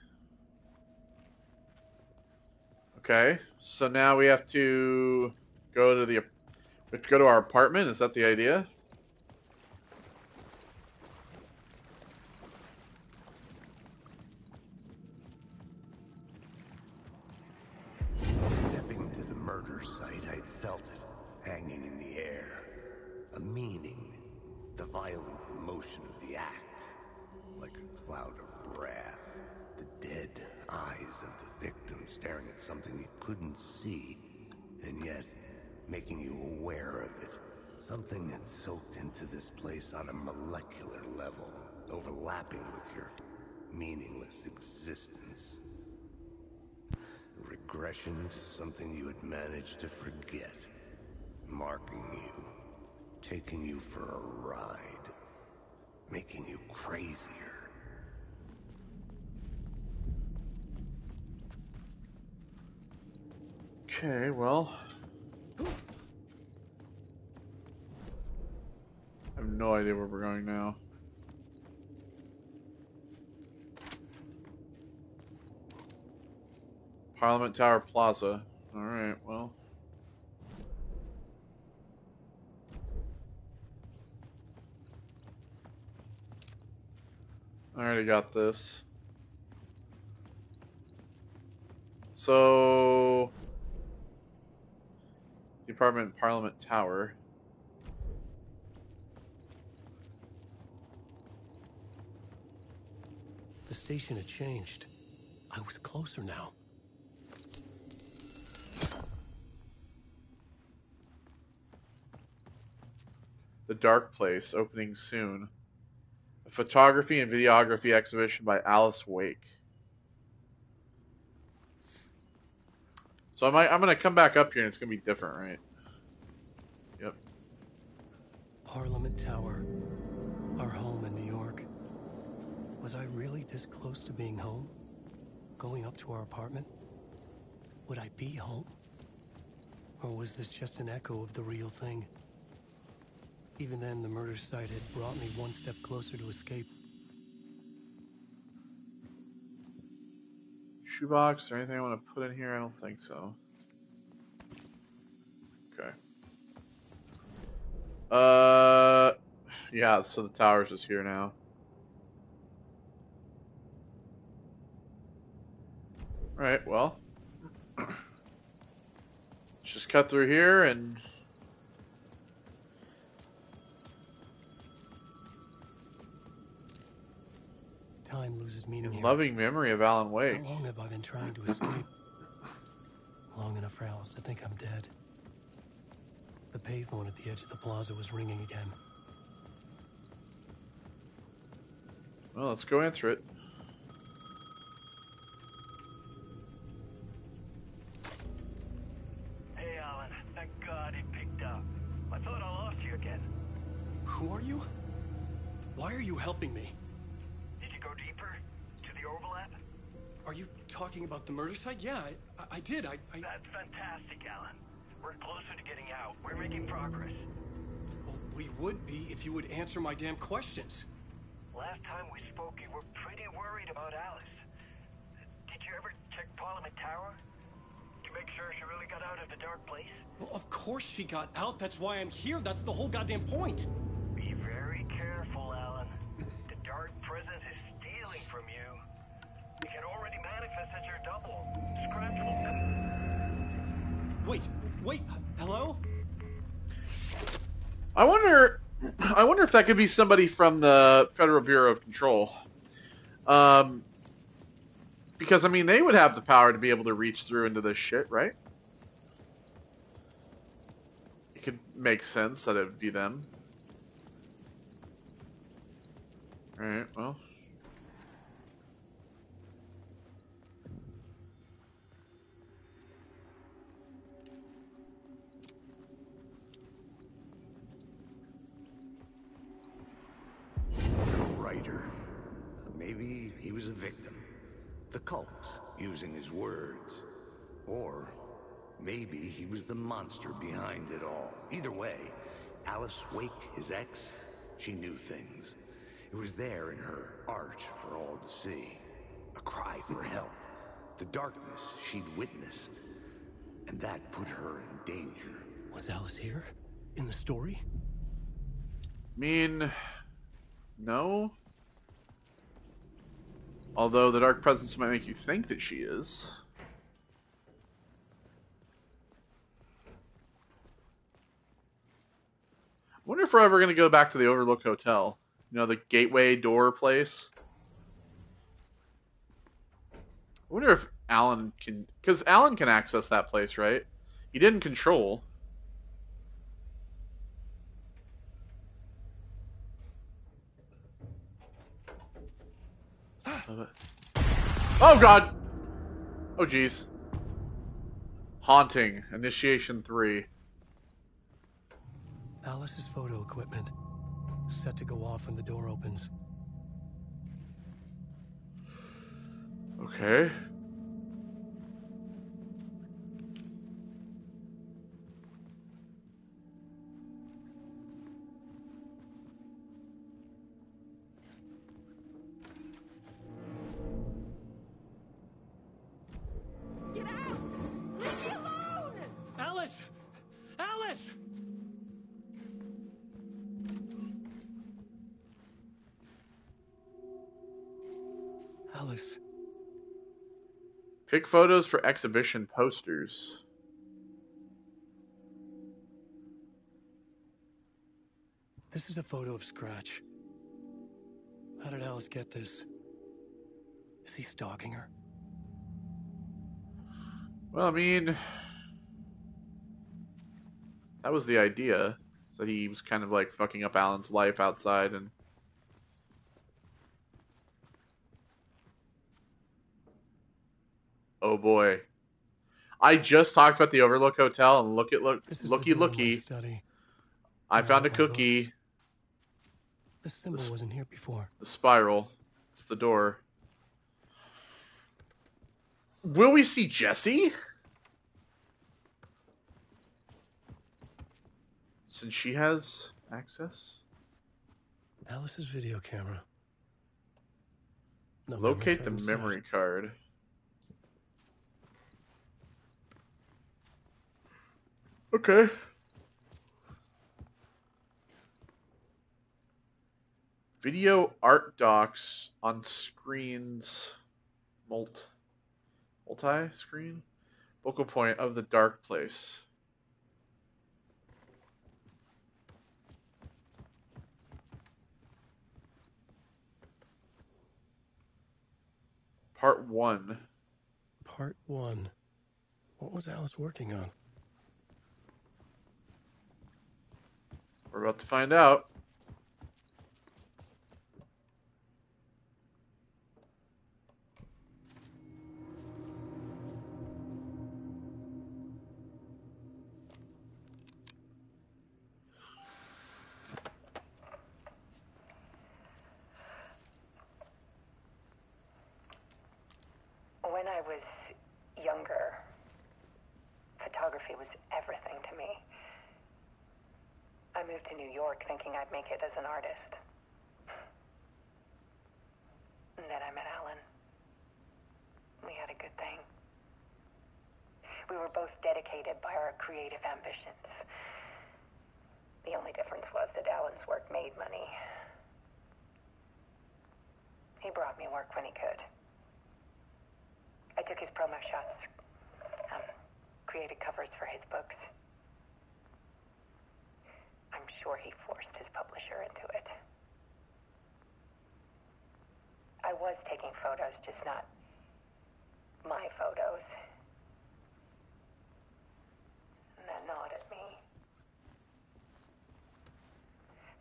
Okay, so now we have to go to our apartment. Is that the idea? Stepping to the murder site, I'd felt it, hanging in the air. A meaning, the violent emotion of the act. Like a cloud of wrath, the dead eyes of the victim staring at something you couldn't see, and yet making you aware of it. Something had soaked into this place on a molecular level, overlapping with your meaningless existence. Regression to something you had managed to forget. Marking you. Taking you for a ride. Making you crazier. Okay, well. I have no idea where we're going now. Parliament Tower Plaza. Alright, well. I already got this. So... the apartment Parliament Tower. The station had changed. I was closer now. The Dark Place, opening soon. A photography and videography exhibition by Alice Wake. So I'm going to come back up here and it's going to be different, right? Yep. Parliament Tower. Our home in New York. Was I really this close to being home? Going up to our apartment? Would I be home? Or was this just an echo of the real thing? Even then, the murder site had brought me one step closer to escape. Shoebox or anything I want to put in here? I don't think so. Okay. Yeah, so the tower's just here now. Alright, well. Let's just cut through here and... Time loses meaning in here. loving memory of Alan Wake. How long have I been trying to escape? Long enough for Alice to think I'm dead. The payphone at the edge of the plaza was ringing again. Well, let's go answer it. Hey, Alan. Thank God he picked up. I thought Who are you? Why are you helping me? Did you go deeper? To the overlap? Are you talking about the murder site? Yeah, I did. That's fantastic, Alan. We're closer to getting out. We're making progress. Well, we would be if you would answer my damn questions. Last time we spoke, you were pretty worried about Alice. Did you ever check Parliament Tower? To make sure she really got out of the dark place? Well, of course she got out. That's why I'm here. That's the whole goddamn point. Be very careful, Alan. The dark presence is stealing from you. It can already manifest as your double. Scratch will come. Wait, hello? I wonder if that could be somebody from the Federal Bureau of Control. Because, I mean, they would have the power to be able to reach through into this shit, right? It could make sense that it would be them. Alright, well. Writer. Maybe he was a victim. The cult, using his words. Or maybe he was the monster behind it all. Either way, Alice Wake, his ex, she knew things. It was there in her art for all to see. A cry for help. The darkness she'd witnessed. And that put her in danger. Was Alice here? In the story? I mean, no. Although the dark presence might make you think that she is. I wonder if we're ever going to go back to the Overlook Hotel. You know, the gateway door place. I wonder if Alan can... Because Alan can access that place, right? He didn't control. Oh, God! Oh, jeez. Haunting. Initiation 3. Alice's photo equipment. Set to go off when the door opens. Okay. Get out! Leave me alone! Alice! Alice! Alice. Pick photos for exhibition posters. This is a photo of Scratch. How did Alice get this? Is he stalking her? Well, I mean... That was the idea. So he was kind of like fucking up Alan's life outside and... Oh boy. I just talked about the Overlook Hotel and looky looky. I found a cookie. Books. The symbol wasn't here before. The spiral. It's the door. Will we see Jessie? Since she has access? Alice's video camera. No Locate the memory card. Okay. Video art docs on screens. Multi-screen? Focal point of the dark place. Part 1. Part 1. What was Alice working on? We're about to find out. When I was younger, photography was everything to me. I moved to New York thinking I'd make it as an artist. And then I met Alan. We had a good thing. We were both dedicated by our creative ambitions. The only difference was that Alan's work made money. He brought me work when he could. I took his promo shots, created covers for his books. I'm sure he forced his publisher into it. I was taking photos, just not my photos. And that gnawed at me.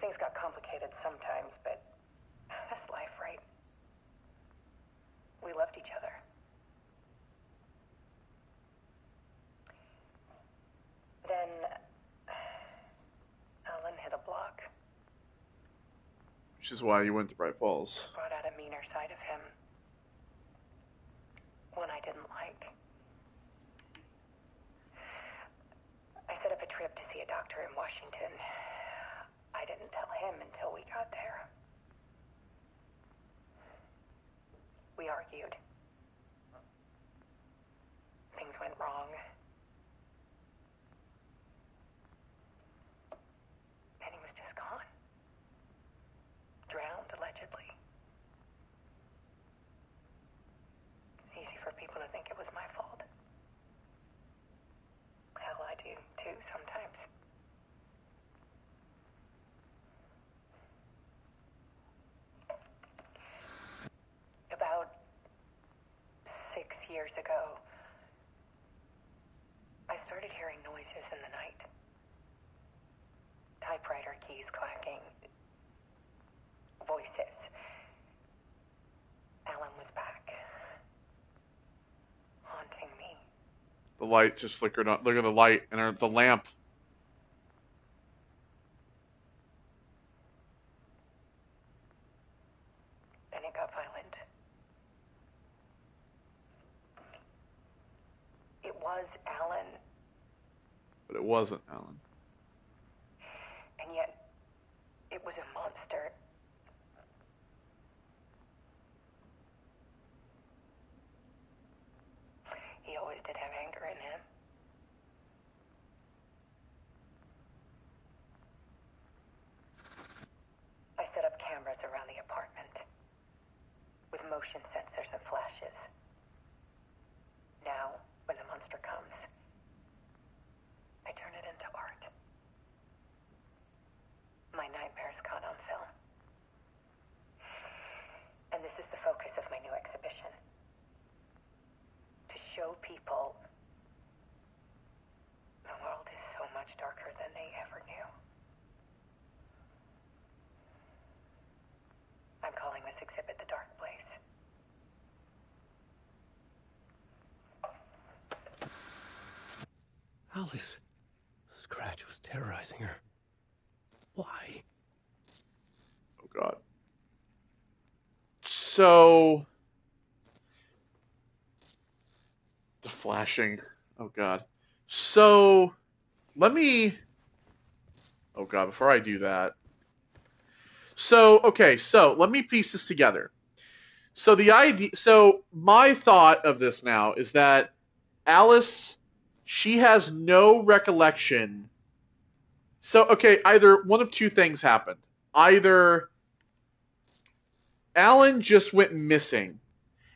Things got complicated sometimes, but that's life, right? We loved each other. Then Alan hit a block. Which is why you went to Bright Falls. Brought out a meaner side of him. One I didn't like. I set up a trip to see a doctor in Washington. I didn't tell him until we got there. We argued. Things went wrong. And he was just gone. Drowned, allegedly. It's easy for people to think it was my fault. Hell, I do too sometimes. About 6 years ago, I started hearing noises in the night. Typewriter keys clacking. Voices. Alan was back. Haunting me. The light just flickered on. Look at the light and the lamp. Then it got violent. It was Alan, But it wasn't Alan. and yet it was a monster. He always did have anger in him. I set up cameras around the apartment with motion sensors and flashes. Now, when the monster comes, I turn it into art. My nightmares caught on film. And this is the focus of my new exhibition. To show people the world is so much darker than they ever knew. I'm calling this exhibit The Dark Place. Alice. Scratch was terrorizing her. Why? Oh, God. So... The flashing. Oh, God. So, let me... Oh, God, before I do that... So, okay, so let me piece this together. So my thought of this now is that Alice, she has no recollection. So, okay, either one of two things happened. Either Alan just went missing.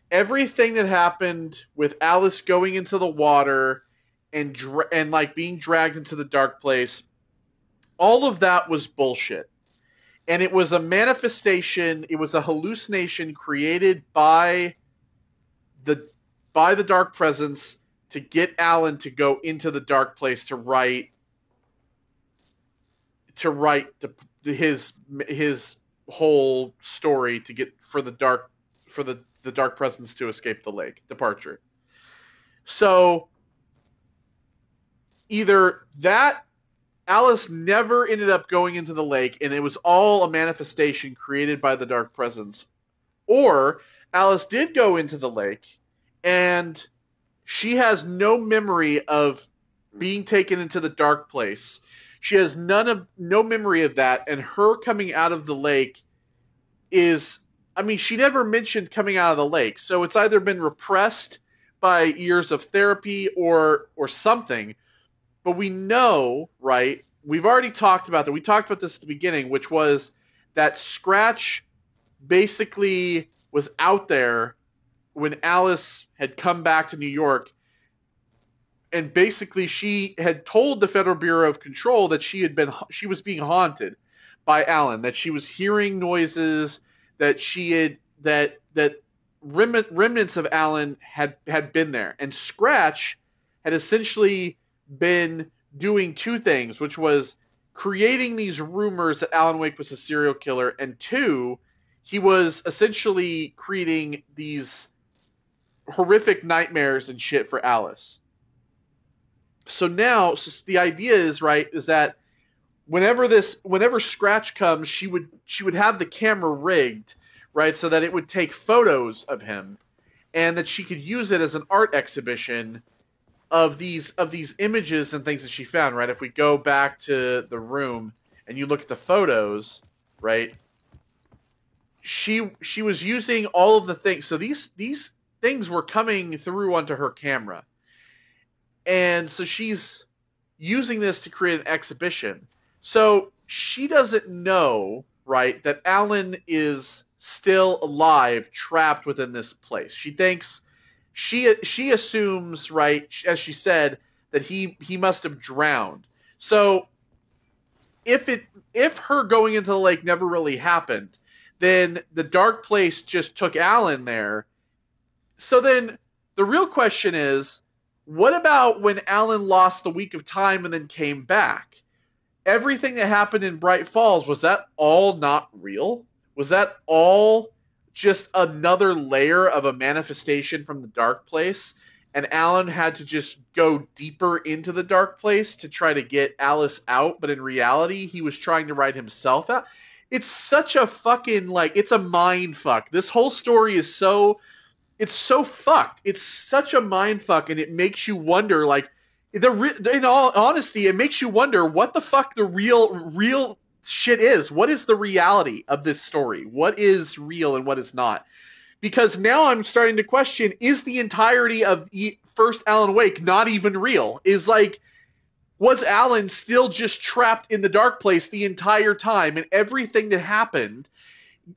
Everything that happened with Alice going into the water and like being dragged into the dark place, all of that was bullshit. And it was a manifestation, it was a hallucination created by the dark presence to get Alan to go into the dark place to write his whole story to get for the dark presence to escape the lake departure. So either that Alice never ended up going into the lake, and it was all a manifestation created by the dark presence. Or Alice did go into the lake, and she has no memory of being taken into the dark place. She has no memory of that, and her coming out of the lake is, I mean, she never mentioned coming out of the lake, so it's either been repressed by years of therapy or something. But we know, right? We've already talked about that. We talked about this at the beginning, which was that Scratch basically was out there when Alice had come back to New York, and basically she had told the Federal Bureau of Control that she was being haunted by Alan, that she was hearing noises, that remnants of Alan had been there, and Scratch had essentially been doing two things, which was creating these rumors that Alan Wake was a serial killer, and two, he was essentially creating these horrific nightmares and shit for Alice. So now, the idea is, right, is that whenever Scratch comes, she would have the camera rigged, right, so that it would take photos of him, and that she could use it as an art exhibition of these images and things that she found, right? If we go back to the room and you look at the photos, right, she was using all of the things. So these things were coming through onto her camera. And so she's using this to create an exhibition. So she doesn't know, right, that Alan is still alive, trapped within this place. She thinks, she assumes, right, as she said, that he must have drowned. So if her going into the lake never really happened, then the dark place just took Alan there. So then the real question is, what about when Alan lost the week of time and then came back? Everything that happened in Bright Falls, was that all not real? Was that all just another layer of a manifestation from the dark place? And Alan had to just go deeper into the dark place to try to get Alice out, but in reality, he was trying to write himself out. It's such a fucking, like, it's a mind fuck. This whole story is it's so fucked. It's such a mind fuck, and it makes you wonder, like, in all honesty, it makes you wonder what the fuck the real shit is. What is the reality of this story? What is real and what is not? Because now I'm starting to question, is the entirety of first Alan Wake not even real? Was Alan still just trapped in the dark place the entire time, and everything that happened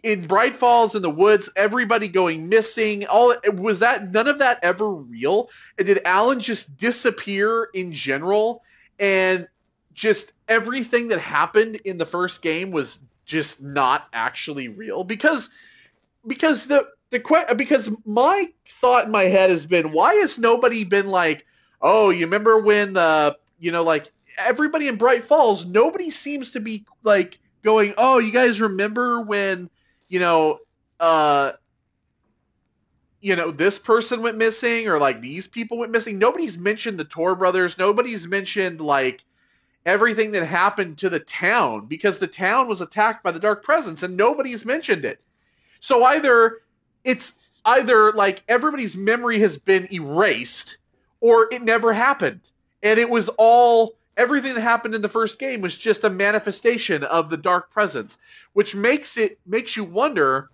in Bright Falls, in the woods, everybody going missing, none of that ever real? And did Alan just disappear in general, and just everything that happened in the first game was just not actually real? Because my thought in my head has been, why has nobody been like, oh, you remember when everybody in Bright Falls, nobody seems to be like going, oh, you guys remember when, this person went missing, or like these people went missing? Nobody's mentioned the Tor brothers. Nobody's mentioned like everything that happened to the town, because the town was attacked by the Dark Presence and nobody's mentioned it. So it's either like everybody's memory has been erased, or it never happened. And it was all, everything that happened in the first game was just a manifestation of the Dark Presence, which makes you wonder,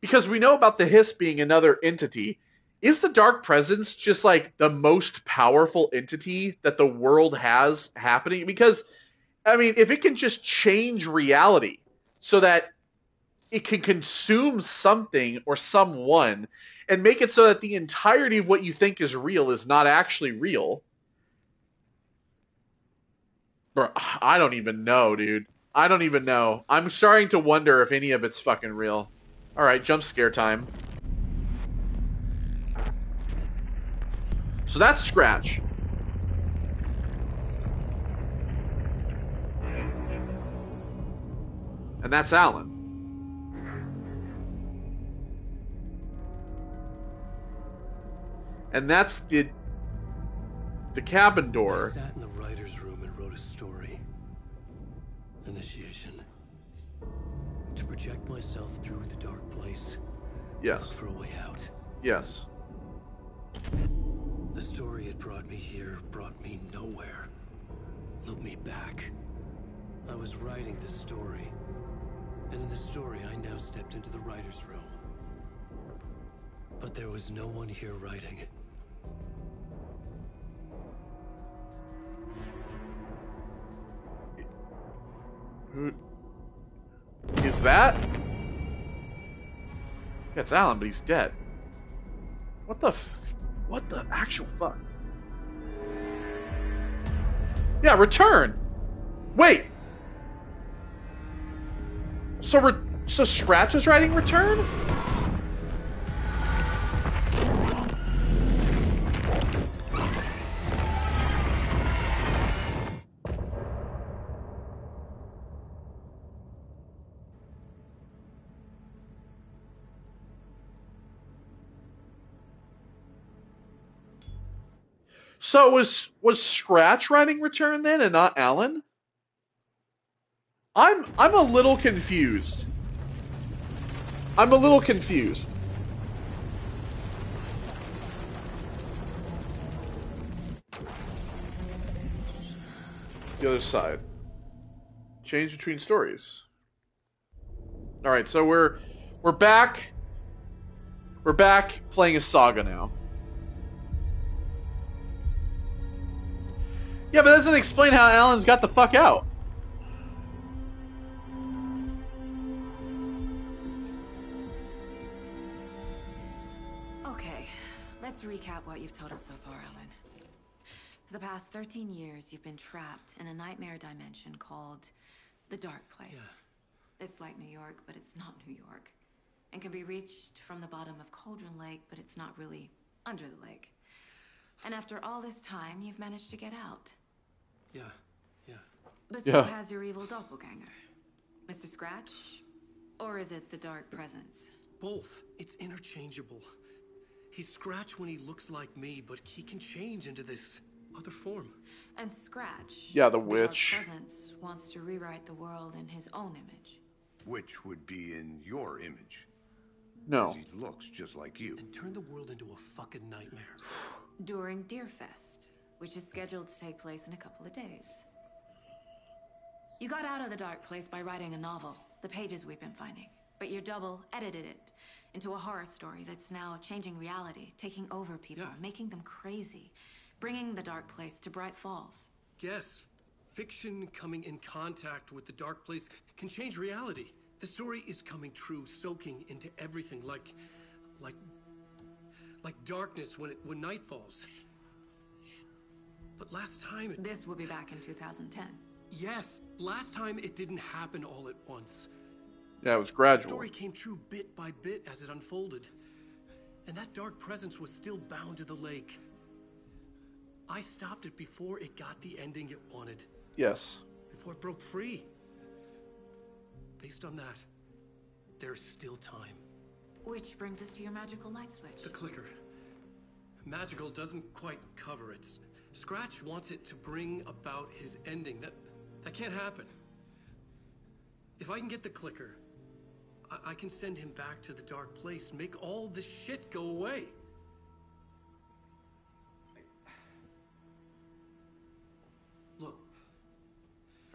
because we know about the Hiss being another entity. Is the Dark Presence just like the most powerful entity that the world has happening? Because, I mean, if it can just change reality so that it can consume something or someone and make it so that the entirety of what you think is real is not actually real. Bro, I don't even know, dude. I don't even know. I'm starting to wonder if any of it's fucking real. Alright, jump scare time. So that's Scratch. And that's Alan. And that's the cabin door. I sat in the writer's room and wrote a story. Initiation. To project myself through the dark place. Yes. To look for a way out. Yes. The story had brought me here, brought me nowhere. Looped me back. I was writing the story. And in the story, I now stepped into the writer's room. But there was no one here writing it. Who is that? Yeah, it's Alan, but he's dead. What the actual fuck? Yeah, return. Wait. So Scratch is writing Return? So was Scratch writing Return then and not Alan? I'm a little confused. I'm a little confused. The other side. Change between stories. All right, so we're back. We're back playing a saga now. Yeah, but that doesn't explain how Alan's got the fuck out. Okay, let's recap what you've told us so far, Alan. For the past 13 years, you've been trapped in a nightmare dimension called the Dark Place. Yeah. It's like New York, but it's not New York. And can be reached from the bottom of Cauldron Lake, but it's not really under the lake. And after all this time, you've managed to get out. Yeah. But so has your evil doppelganger. Mr. Scratch? Or is it the Dark Presence? Both. It's interchangeable. He's Scratch when he looks like me, but he can change into this other form. And Scratch, yeah, the witch, Dark Presence, wants to rewrite the world in his own image. Which would be in your image. No. He looks just like you. And turn the world into a fucking nightmare. During Deerfest, which is scheduled to take place in a couple of days. You got out of the Dark Place by writing a novel, the pages we've been finding. But your double edited it into a horror story that's now changing reality, taking over people, making them crazy, bringing the Dark Place to Bright Falls. Yes, fiction coming in contact with the Dark Place can change reality. The story is coming true, soaking into everything, like darkness when night falls. But last time This will be back in 2010. Yes, last time it didn't happen all at once. Yeah, it was gradual. The story came true bit by bit as it unfolded. And that Dark Presence was still bound to the lake. I stopped it before it got the ending it wanted. Yes. Before it broke free. Based on that, there's still time. Which brings us to your magical light switch. The clicker. Magical doesn't quite cover it. Scratch wants it to bring about his ending. That can't happen. If I can get the clicker, I can send him back to the Dark Place, make all this shit go away. Look.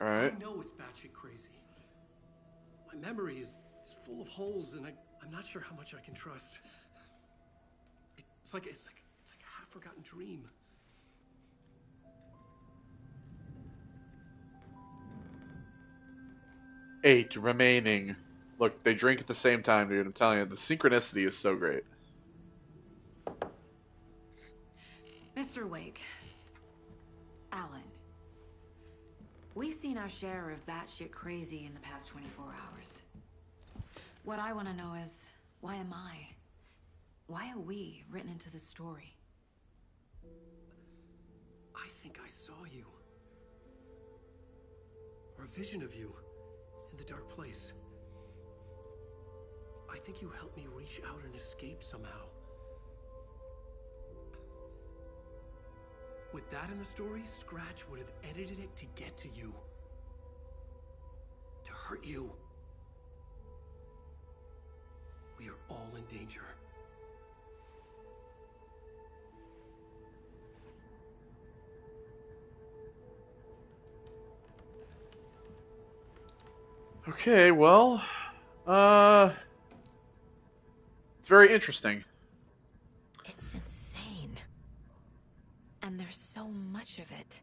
All right. I know it's batshit crazy. My memory is full of holes, and I'm not sure how much I can trust. It's like a half-forgotten dream. 8 remaining. Look, they drink at the same time, dude. I'm telling you, the synchronicity is so great. Mr. Wake. Alan. We've seen our share of batshit crazy in the past 24 hours. What I want to know is, why am I? Why are we written into the story? I think I saw you. Or a vision of you. In the Dark Place. I think you helped me reach out and escape somehow. With that in the story, Scratch would have edited it to get to you. To hurt you. We are all in danger. Okay, well, it's very interesting. It's insane. And there's so much of it.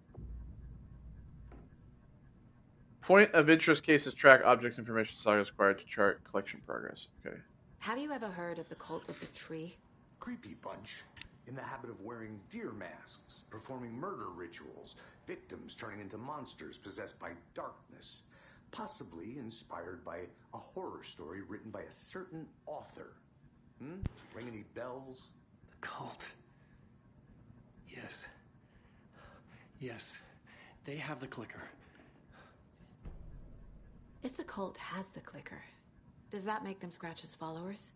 Point of interest cases track objects, information, sagas acquired to chart collection progress. Okay. Have you ever heard of the Cult of the Tree? Creepy bunch. In the habit of wearing deer masks, performing murder rituals, victims turning into monsters possessed by darkness. Possibly inspired by a horror story written by a certain author. Ring any bells? The cult. Yes. Yes. They have the clicker. If the cult has the clicker, does that make them Scratch's followers?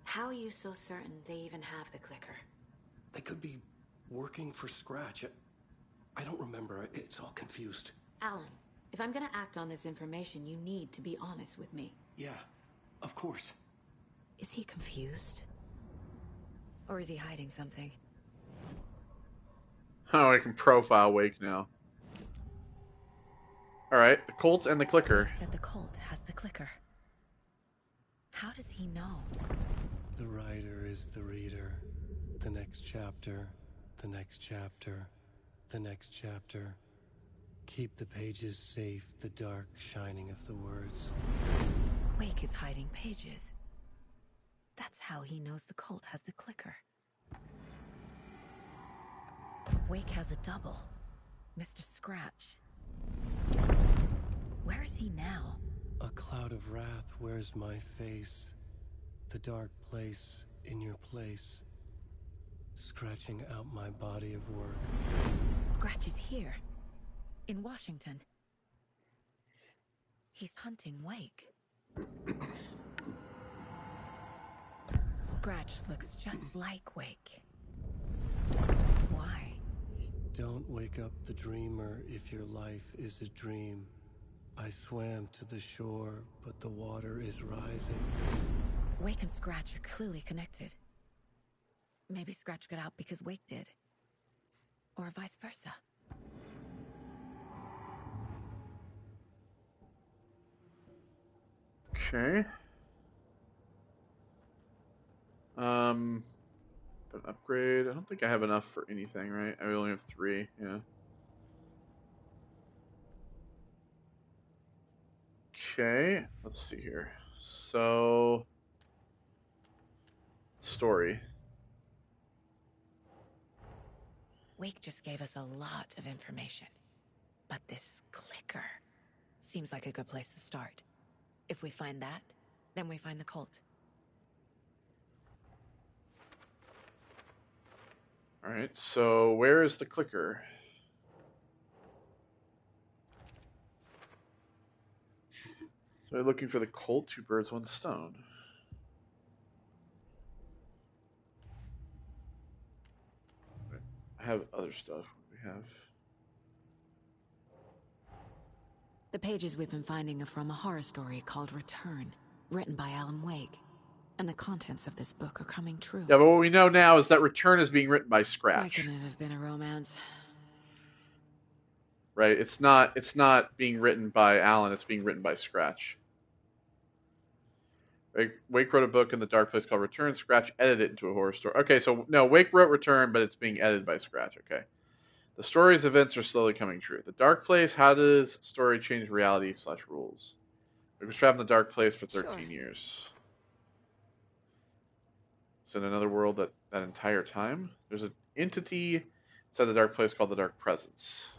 How are you so certain they even have the clicker? They could be working for Scratch. I don't remember. It's all confused. Alan, if I'm gonna act on this information, you need to be honest with me. Yeah, of course. Is he confused? Or is he hiding something? Oh, I can profile Wake now. Alright, the Colt and the clicker. Wake said the cult has the clicker. How does he know? The writer is the reader. The next chapter, the next chapter, the next chapter. Keep the pages safe, the dark shining of the words. Wake is hiding pages. That's how he knows the cult has the clicker. Wake has a double. Mr. Scratch. Where is he now? A cloud of wrath wears my face. The dark place in your place. Scratching out my body of work. Scratch is here. In Washington. He's hunting Wake. Scratch looks just like Wake. Why? Don't wake up the dreamer if your life is a dream. I swam to the shore, but the water is rising. Wake and Scratch are clearly connected. Maybe Scratch got out because Wake did. Or vice versa. Okay. But upgrade. I don't think I have enough for anything, right? I only have 3, yeah. Okay, let's see here. So, story. Wake just gave us a lot of information. But this clicker seems like a good place to start. If we find that, then we find the cult. Alright, so where is the clicker? So we're looking for the cult, 2 birds, 1 stone. I have other stuff. We have... The pages we've been finding are from a horror story called Return, written by Alan Wake. And the contents of this book are coming true. Yeah, but what we know now is that Return is being written by Why Scratch. couldn't it have been a romance? Right, it's not being written by Alan, it's being written by Scratch. Wake wrote a book in the dark place called Return. Scratch edited it into a horror story. Okay, so no, Wake wrote Return, but it's being edited by Scratch. Okay. The story's events are slowly coming true. The dark place, how does story change reality / rules? Wake was trapped in the dark place for 13 years. It's in another world that entire time. There's an entity inside the dark place called the Dark Presence.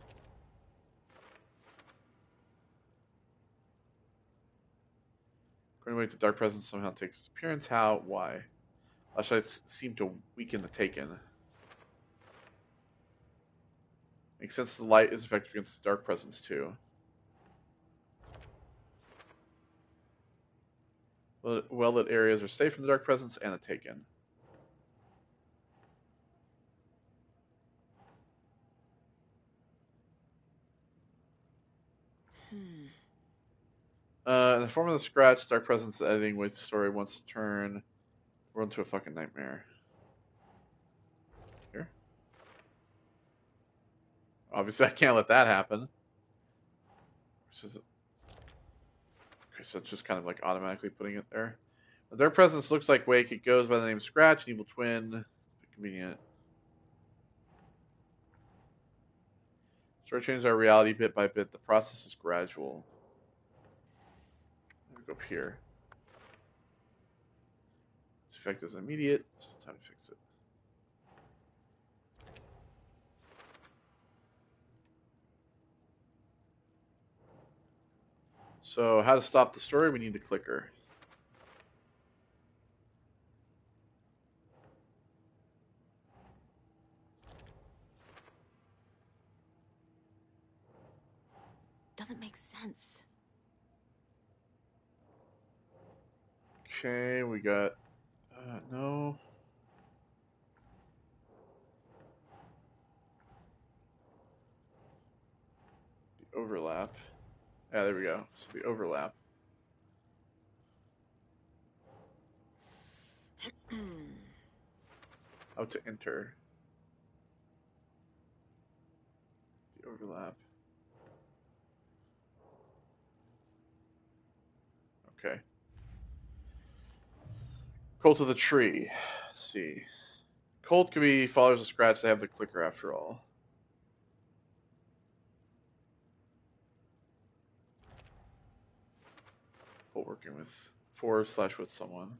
According to Wake, the Dark Presence somehow takes its appearance. How? Why? Flashlights seem to weaken the Taken. Makes sense the light is effective against the Dark Presence too. Well-lit areas are safe from the Dark Presence and the Taken. In the form of the Scratch, Dark Presence editing Wake's story wants to turn the world into a fucking nightmare. Here? Obviously, I can't let that happen. This is Okay, so it's just kind of like automatically putting it there. But their presence looks like Wake. It goes by the name Scratch, an evil twin. Convenient. Start changes our reality bit by bit. The process is gradual. Go up here. Its effect is immediate. Still time to fix it. So, how to stop the story? We need the clicker. Doesn't make sense. Okay, we got no. The overlap. Yeah, there we go. So the overlap. How to enter. The overlap. Okay. Cult of the Tree. Let's see. Cult could be followers of Scratch. They have the clicker after all. Cult working with / with someone.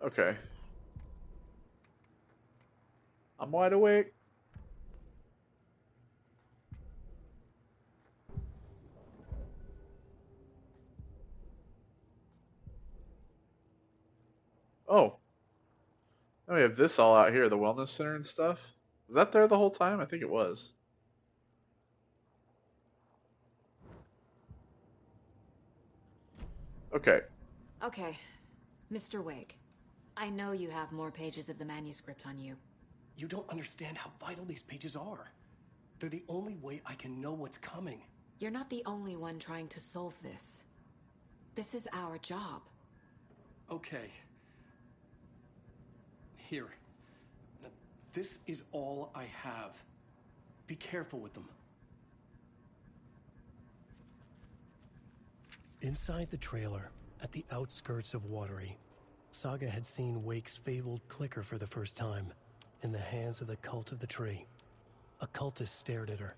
Okay. I'm wide awake. Oh. Now we have this all out here, the wellness center and stuff. Was that there the whole time? I think it was. Okay. Okay. Mr. Wake, I know you have more pages of the manuscript on you. You don't understand how vital these pages are. They're the only way I can know what's coming. You're not the only one trying to solve this. This is our job. Okay. Here. Now, this is all I have. Be careful with them. Inside the trailer, at the outskirts of Watery, Saga had seen Wake's fabled clicker for the first time, in the hands of the Cult of the Tree. A cultist stared at her.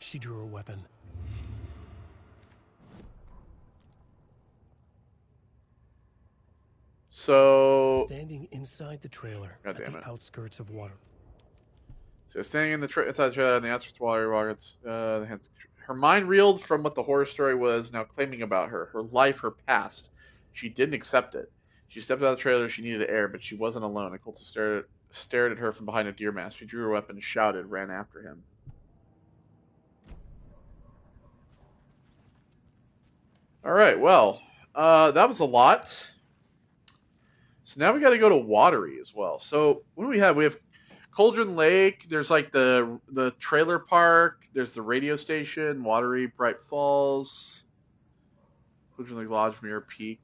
She drew her weapon. So standing inside the trailer at the outskirts of Water. So standing in the inside the trailer on the outskirts of Water, her mind reeled from what the horror story was now claiming about her. Her life, her past. She didn't accept it. She stepped out of the trailer. She needed air, but she wasn't alone. A cultist stared at her from behind a deer mask. She drew her weapon, shouted, ran after him. All right, well, that was a lot. So now we got to go to Watery as well. So what do we have? We have Cauldron Lake. There's like the trailer park. There's the radio station. Watery, Bright Falls. Cauldron Lake Lodge, Mirror Peak.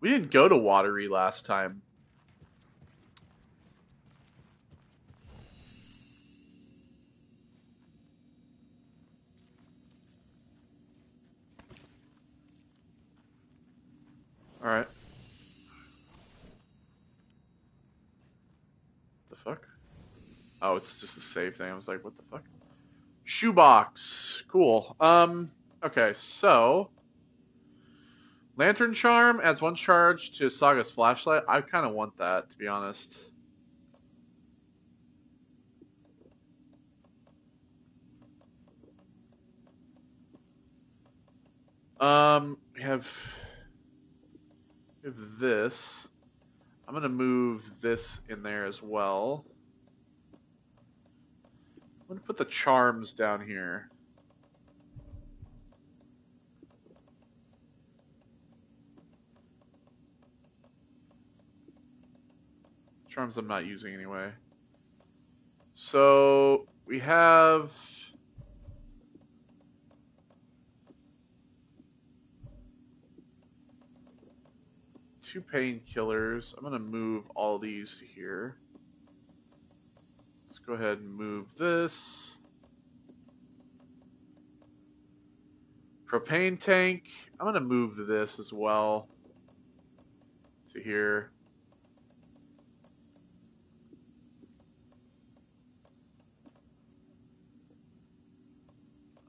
We didn't go to Watery last time. All right. The fuck? Oh, it's just the save thing. I was like, what the fuck? Shoebox. Cool. Okay, so Lantern Charm adds 1 charge to Saga's flashlight. I kind of want that, to be honest. We have this. I'm gonna move this in there as well. I'm gonna put the charms down here. Charms I'm not using anyway. So we have two painkillers. I'm gonna move all these to here. Let's go ahead and move this. Propane tank. I'm gonna move this as well to here.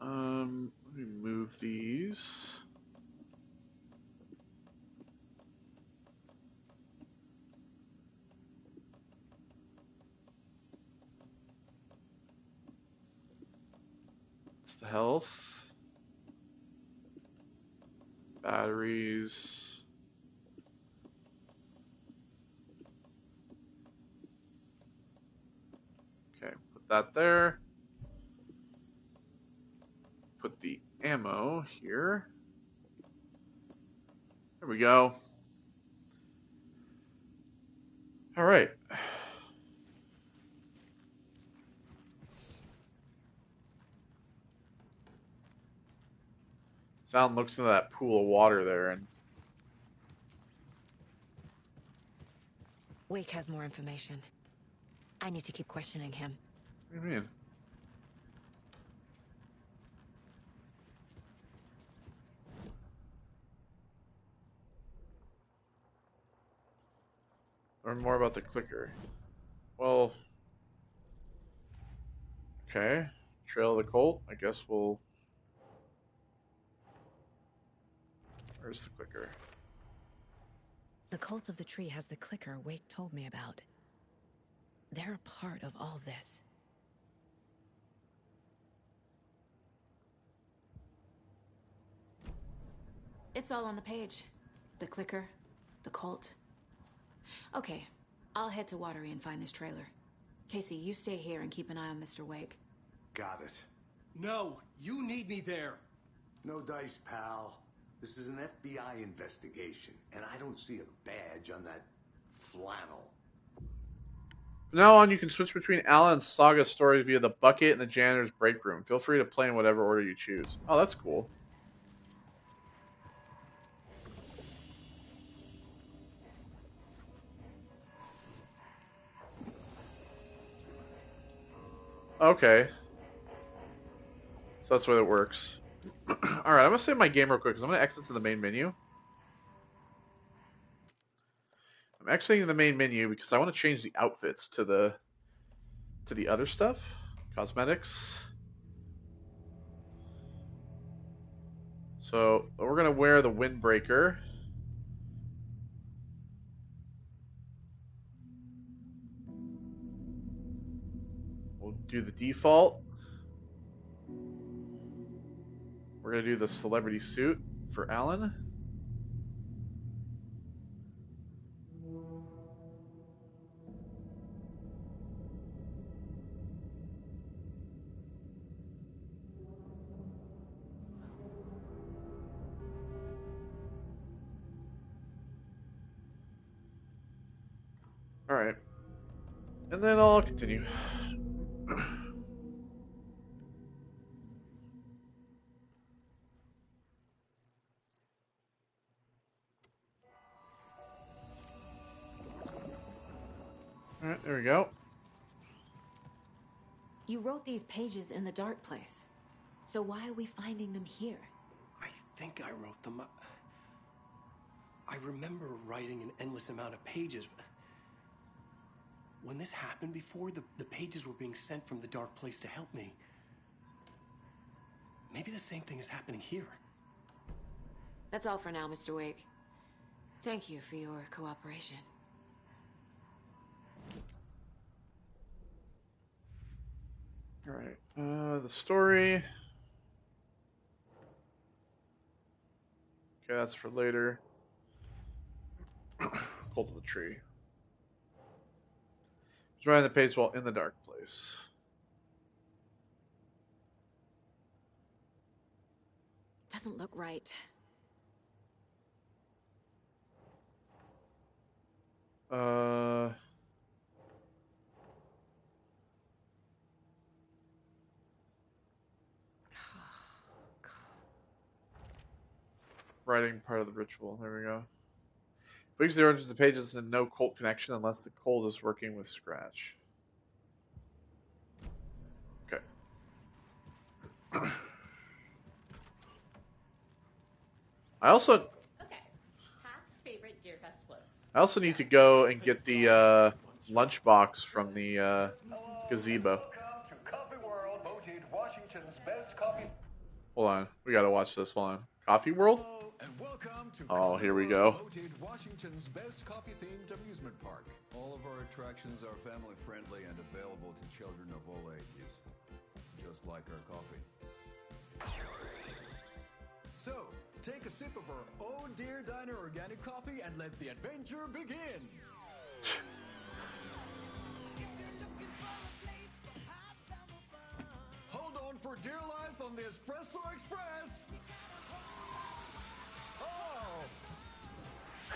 Let me move these. It's the health. Batteries. Okay, put that there. Put the ammo here. There we go. All right. Sound looks into that pool of water there, and Wake has more information. I need to keep questioning him. what do you mean? Learn more about the clicker. Well, okay. Trail of the Colt. I guess we'll. Where's the clicker? The cult of the tree has the clicker Wake told me about. They're a part of all this. It's all on the page. The clicker, the cult. Okay, I'll head to Watery and find this trailer. Casey, you stay here and keep an eye on Mr. Wake. Got it. No, you need me there. No dice, pal. This is an FBI investigation, and I don't see a badge on that flannel. From now on, you can switch between Alan and Saga stories via the bucket and the janitor's break room. Feel free to play in whatever order you choose. Oh, that's cool. Okay. So that's the way it works. Alright, I'm going to save my game real quick because I'm going to exit to the main menu. I'm exiting the main menu because I want to change the outfits to the other stuff. Cosmetics. So we're going to wear the windbreaker. We'll do the default. We're going to do the celebrity suit for Alan. Alright. And then I'll continue. Alright, there we go. You wrote these pages in the dark place. So why are we finding them here? I think I wrote them up. I remember writing an endless amount of pages, but when this happened before, the pages were being sent from the dark place to help me. Maybe the same thing is happening here. That's all for now, Mr. Wake. Thank you for your cooperation. Alright, the story. Okay, that's for later. Cult of the Tree. Just writing the page while in the dark place. Doesn't look right. Writing part of the ritual. There we go. Fix the origins of the pages and no cult connection unless the cult is working with Scratch. Okay. I also Okay. Past favorite Deerfest floats. I also need to go and get the lunchbox from the gazebo. Welcome to Coffee World, voted Washington's best coffee. Hold on, we gotta watch this. Hold on. Coffee World? Hello, and welcome to Oh, here we World, go. voted Washington's best coffee-themed amusement park. All of our attractions are family-friendly and available to children of all ages, just like our coffee. So, take a sip of our Oh Dear Diner organic coffee and let the adventure begin. Hold on for dear life on the Espresso Express. Oh!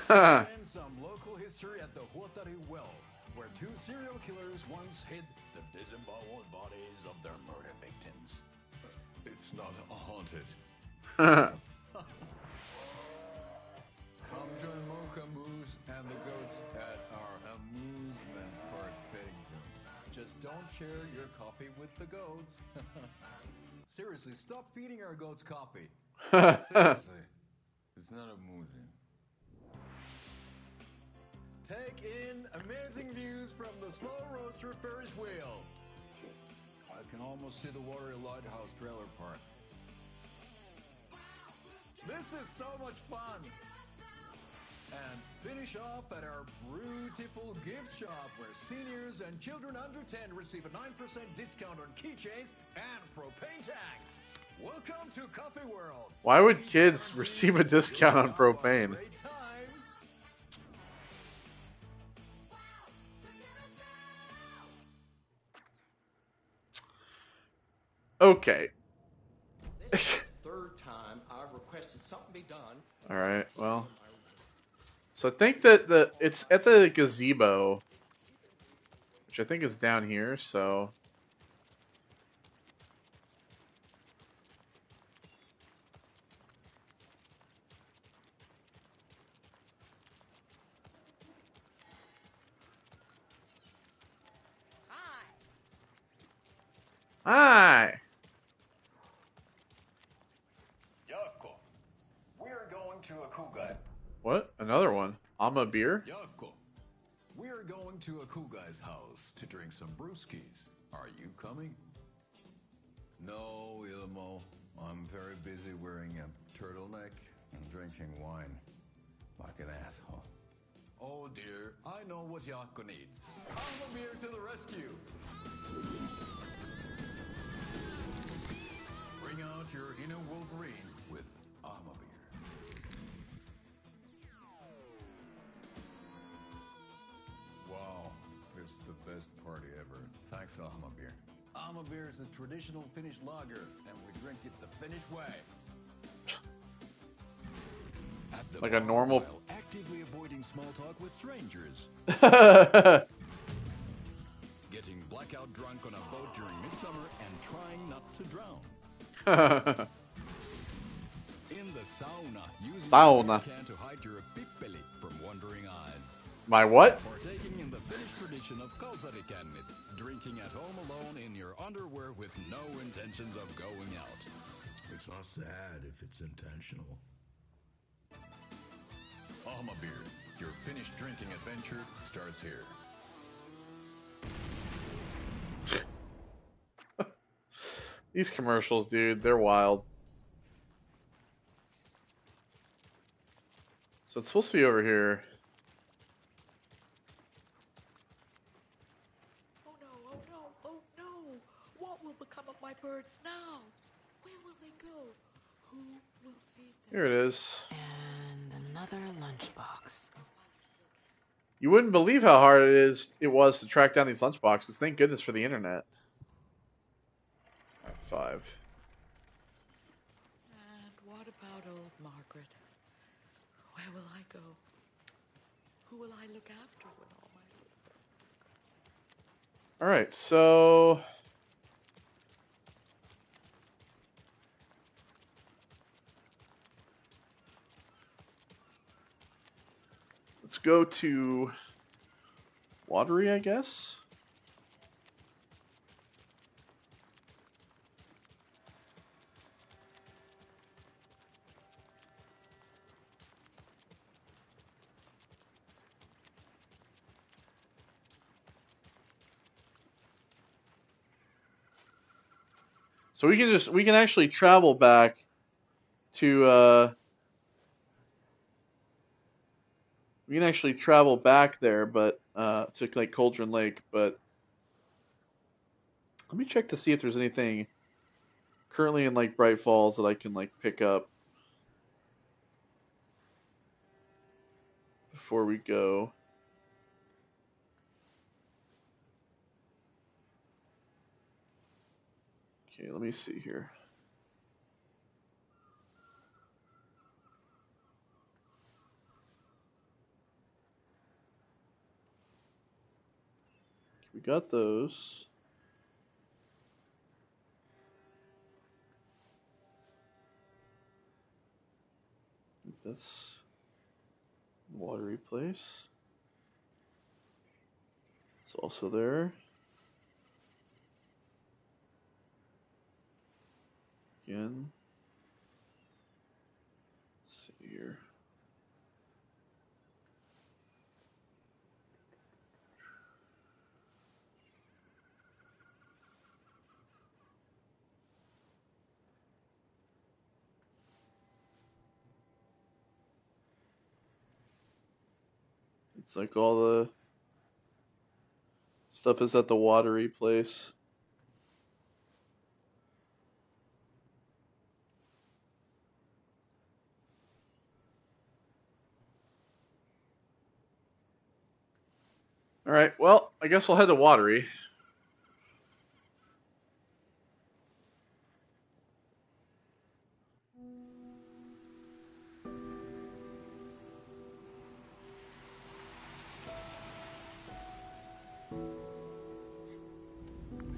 And some local history at the Huatari Well, where two serial killers once hid the disemboweled bodies of their murder victims. It's not haunted. Come join Mocha Moose and the goats at our amusement park petting zoo. Just don't share your coffee with the goats. Seriously, stop feeding our goats coffee. Seriously, it's not amusing. Take in amazing views from the Slow Roaster Ferris wheel. I can almost see the Watery Lighthouse trailer park. This is so much fun! And finish off at our beautiful gift shop where seniors and children under 10 receive a 9% discount on keychains and propane tanks. Welcome to Coffee World. Why would kids receive a discount on propane? Great time. Okay. This is the third time I've requested something be done. All right. Well, so I think that it's at the gazebo, which I think is down here. So. Hi. Yako, we're going to Akugai. What? Another one? Alma beer? Yako, we're going to Akugai's house to drink some brewskis. Are you coming? No, Ilmo. I'm very busy wearing a turtleneck and drinking wine. Like an asshole. Oh dear, I know what Yako needs. Alma beer to the rescue! Bring out your inner Wolverine with Alma beer. Wow, this is the best party ever. Thanks, Alma beer. Alma beer is a traditional Finnish lager, and we drink it the Finnish way. Like a normal. While actively avoiding small talk with strangers. Getting blackout drunk on a boat during midsummer and trying not to drown. In the sauna, using a can to hide your pippeli from wandering eyes. My what? Partaking in the Finnish tradition of kalsarikannit, drinking at home alone in your underwear with no intentions of going out. It's not sad if it's intentional. Alma beer, your Finnish drinking adventure starts here. These commercials, dude, they're wild. So it's supposed to be over here. Oh no, oh no, oh no! What will become of my birds now? Where will they go? Who will feed them? Here it is. And another lunchbox. You wouldn't believe how hard it was to track down these lunchboxes. Thank goodness for the internet. 5. And what about old Margaret? Where will I go? Who will I look after when all my little friends All right, so let's go to Watery, I guess. So we can actually travel back to we can actually travel back there, but to like Cauldron Lake. But let me check to see if there's anything currently in like Bright Falls that I can like pick up before we go. Okay, let me see here. We got those. That's watery place. It's also there. Again. Let's see here. It's like all the stuff is at the watery place. All right, well, I guess we'll head to Watery.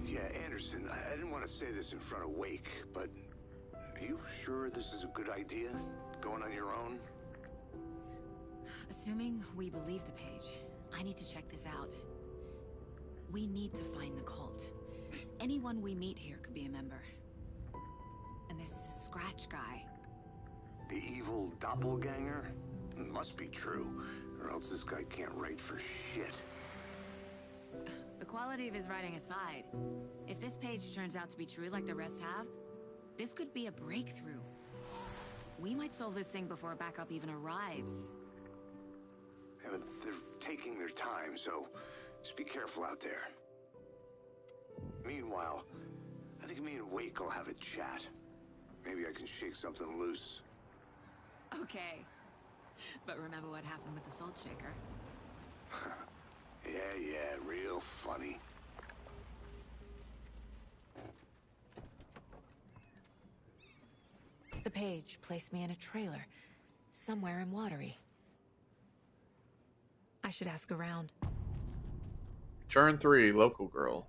Yeah, Anderson, I didn't want to say this in front of Wake, but are you sure this is a good idea? Going on your own? Assuming we believe the page, I need to check this out. We need to find the cult. Anyone we meet here could be a member. And this Scratch guy. The evil doppelganger? Must be true, or else this guy can't write for shit. The quality of his writing aside, if this page turns out to be true like the rest have, this could be a breakthrough. We might solve this thing before backup even arrives. Yeah, but they're taking their time, so just be careful out there. Meanwhile, I think me and Wake will have a chat. Maybe I can shake something loose. Okay. But remember what happened with the Salt Shaker? Yeah, real funny. The page placed me in a trailer, somewhere in Watery. I should ask around. Turn 3, local girl.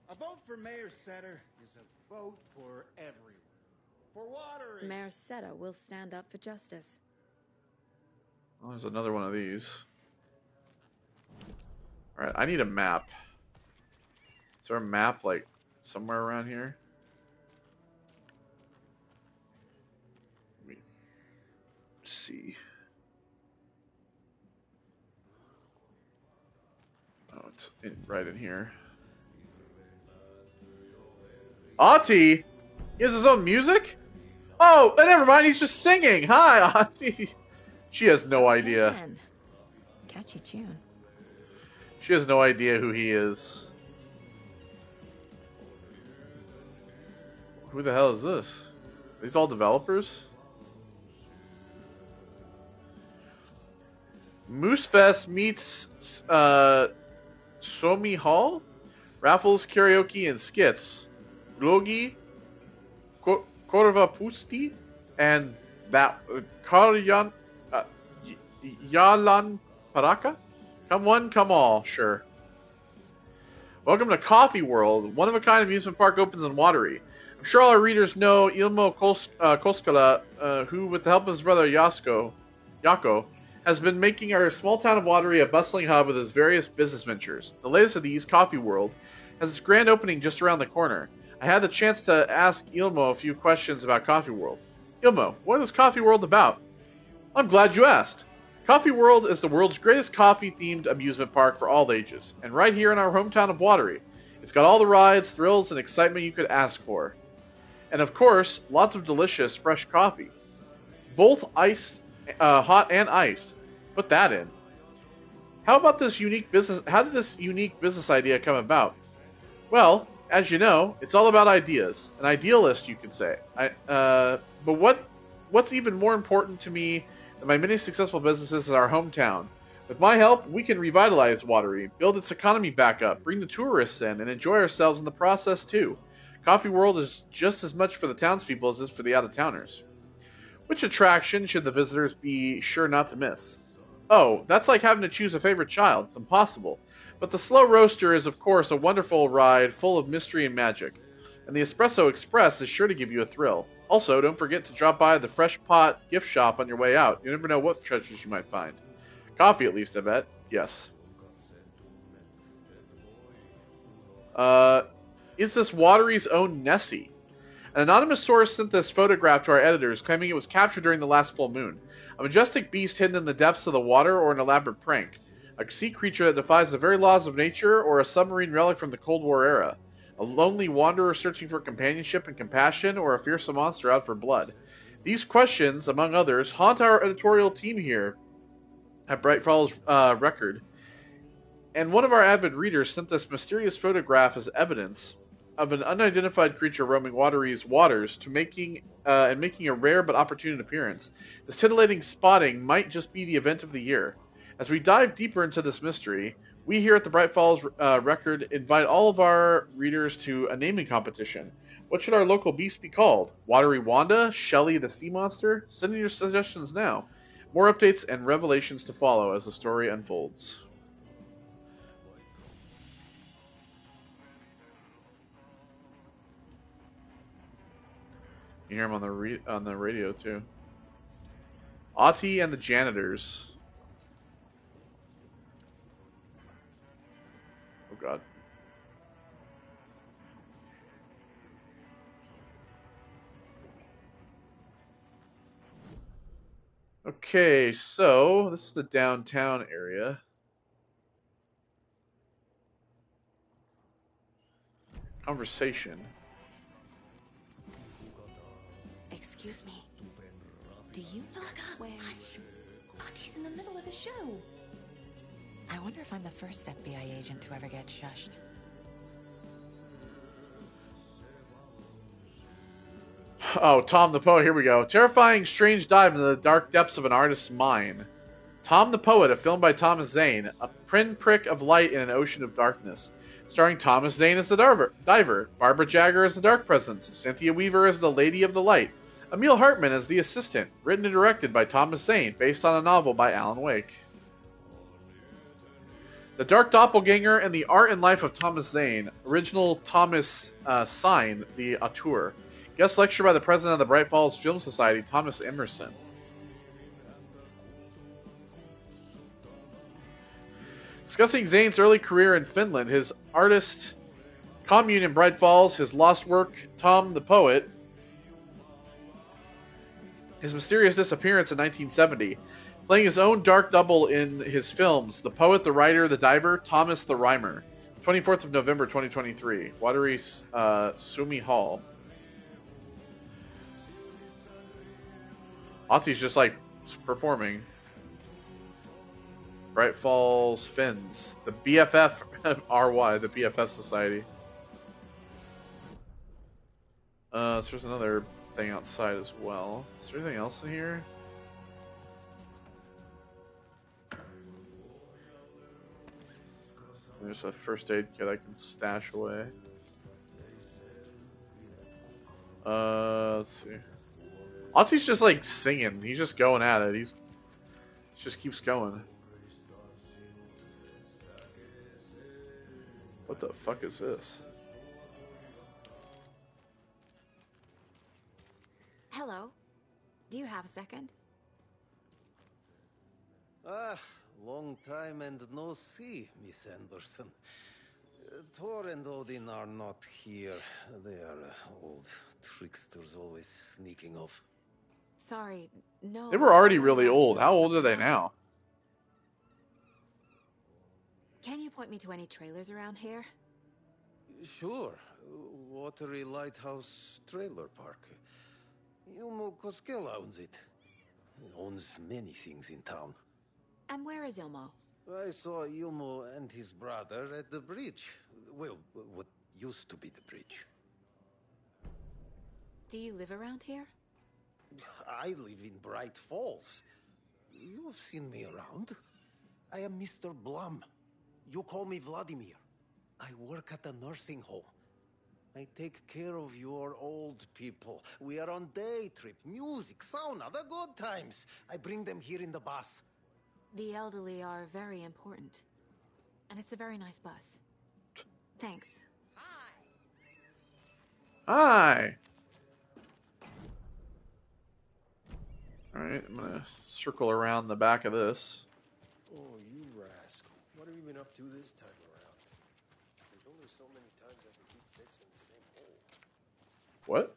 A vote for Mayor Setter is a vote for everyone. For Watery. Mayor Seta will stand up for justice. Oh, there's another one of these. Alright, I need a map. Is there a map, like, somewhere around here? Let me see. Oh, it's right in here. Ahti? He has his own music? Oh, never mind, he's just singing! Hi, Ahti! She has no idea. Catchy tune. She has no idea who he is. Who the hell is this? Are these all developers? Moosefest meets Somi Hall? Raffles, karaoke, and skits. Logi, Korvapusti, and that Karyan Yalan Paraka? Come one, come all, sure. Welcome to Coffee World. One-of-a-kind amusement park opens in Watery. I'm sure all our readers know Ilmo Koskala, who, with the help of his brother Yako, has been making our small town of Watery a bustling hub with his various business ventures. The latest of these, Coffee World, has its grand opening just around the corner. I had the chance to ask Ilmo a few questions about Coffee World. Ilmo, what is Coffee World about? I'm glad you asked. Coffee World is the world's greatest coffee-themed amusement park for all ages, and right here in our hometown of Watery. It's got all the rides, thrills, and excitement you could ask for. And of course, lots of delicious fresh coffee. Both iced, hot and iced. Put that in. How did this unique business idea come about? Well, as you know, it's all about ideas. An idealist, you could say. But what's even more important to me than my many successful businesses is our hometown. With my help, we can revitalize Watery, build its economy back up, bring the tourists in, and enjoy ourselves in the process too. Coffee World is just as much for the townspeople as it is for the out-of-towners. Which attraction should the visitors be sure not to miss? Oh, that's like having to choose a favorite child. It's impossible. But the Slow Roaster is, of course, a wonderful ride full of mystery and magic. And the Espresso Express is sure to give you a thrill. Also, don't forget to drop by the Fresh Pot gift shop on your way out. You never know what treasures you might find. Coffee, at least, I bet. Yes. Is this Watery's own Nessie? An anonymous source sent this photograph to our editors, claiming it was captured during the last full moon. A majestic beast hidden in the depths of the water, or an elaborate prank. A sea creature that defies the very laws of nature, or a submarine relic from the Cold War era. A lonely wanderer searching for companionship and compassion, or a fearsome monster out for blood. These questions, among others, haunt our editorial team here at Bright Falls Record. And one of our avid readers sent this mysterious photograph as evidence of an unidentified creature roaming Watery's waters to making a rare but opportune appearance. This titillating spotting might just be the event of the year. As we dive deeper into this mystery, we here at the Bright Falls Record invite all of our readers to a naming competition. What should our local beast be called? Watery Wanda? Shelly the Sea Monster? Send in your suggestions now. More updates and revelations to follow as the story unfolds. You hear him on the radio too. Auntie and the Janitors. Oh God. Okay, so this is the downtown area. Conversation. Excuse me. Do you know where... Hush! Auntie in the middle of a show. I wonder if I'm the first FBI agent to ever get shushed. Oh, Tom the Poet, here we go. Terrifying, strange dive into the dark depths of an artist's mind. Tom the Poet, a film by Thomas Zane, a pinprick of light in an ocean of darkness. Starring Thomas Zane as the diver, Barbara Jagger as the dark presence, Cynthia Weaver as the Lady of the Light, Emil Hartman as the assistant, written and directed by Thomas Zane, based on a novel by Alan Wake. The Dark Doppelganger and the Art and Life of Thomas Zane, original Thomas Sign, the auteur. Guest lecture by the president of the Bright Falls Film Society, Thomas Emerson. Discussing Zane's early career in Finland, his artist commune in Bright Falls, his lost work, Tom the Poet, his mysterious disappearance in 1970, playing his own dark double in his films, The Poet, the Writer, the Diver, Thomas the Rhymer. 24th of November, 2023. Watery Sumi Hall. Auntie's just like performing. Bright Falls Finns. The BFF RY, the BFF Society. So there's another thing outside as well. Is there anything else in here? There's a first aid kit I can stash away. Let's see. Auntie's just like singing. He's just going at it. He just keeps going. What the fuck is this? Hello. Do you have a second? Ah, long time and no see, Miss Anderson. Thor and Odin are not here. They are old tricksters always sneaking off. Sorry, no. They were already really old. How old are they now? Can you point me to any trailers around here? Sure. Watery Lighthouse Trailer Park. Ilmo Koskela owns it. Owns many things in town. And where is Ilmo? I saw Ilmo and his brother at the bridge. Well, what used to be the bridge. Do you live around here? I live in Bright Falls. You've seen me around. I am Mr. Blum. You call me Vladimir. I work at a nursing home. I take care of your old people. We are on day trip, music, sauna, the good times. I bring them here in the bus. The elderly are very important. And it's a very nice bus. Thanks. Hi! Alright, I'm gonna circle around the back of this. Oh, you rascal. What have you been up to this time around? There's only so many times I can keep fixing the same hole. What?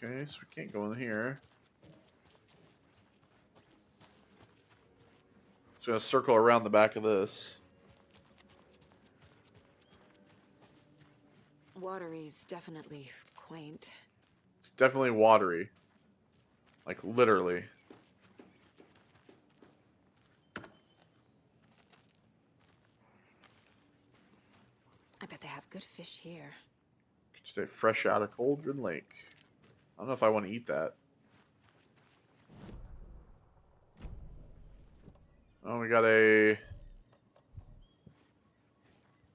Okay, so we can't go in here. It's gonna circle around the back of this. Watery's definitely quaint. It's definitely watery. Like, literally. I bet they have good fish here. Stay fresh out of Cauldron Lake. I don't know if I want to eat that. Oh, we got a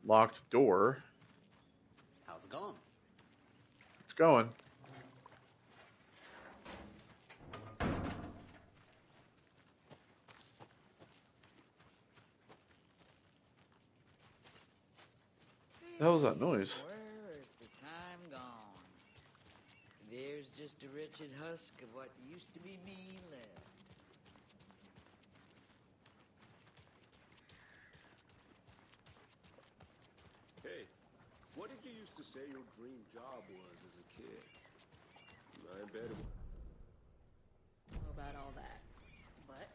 locked door. How's it going? It's going. The hell is that noise? Where's the time gone? There's just a wretched husk of what used to be me left. Hey, what did you used to say your dream job was as a kid? I bet it was. Know about all that. But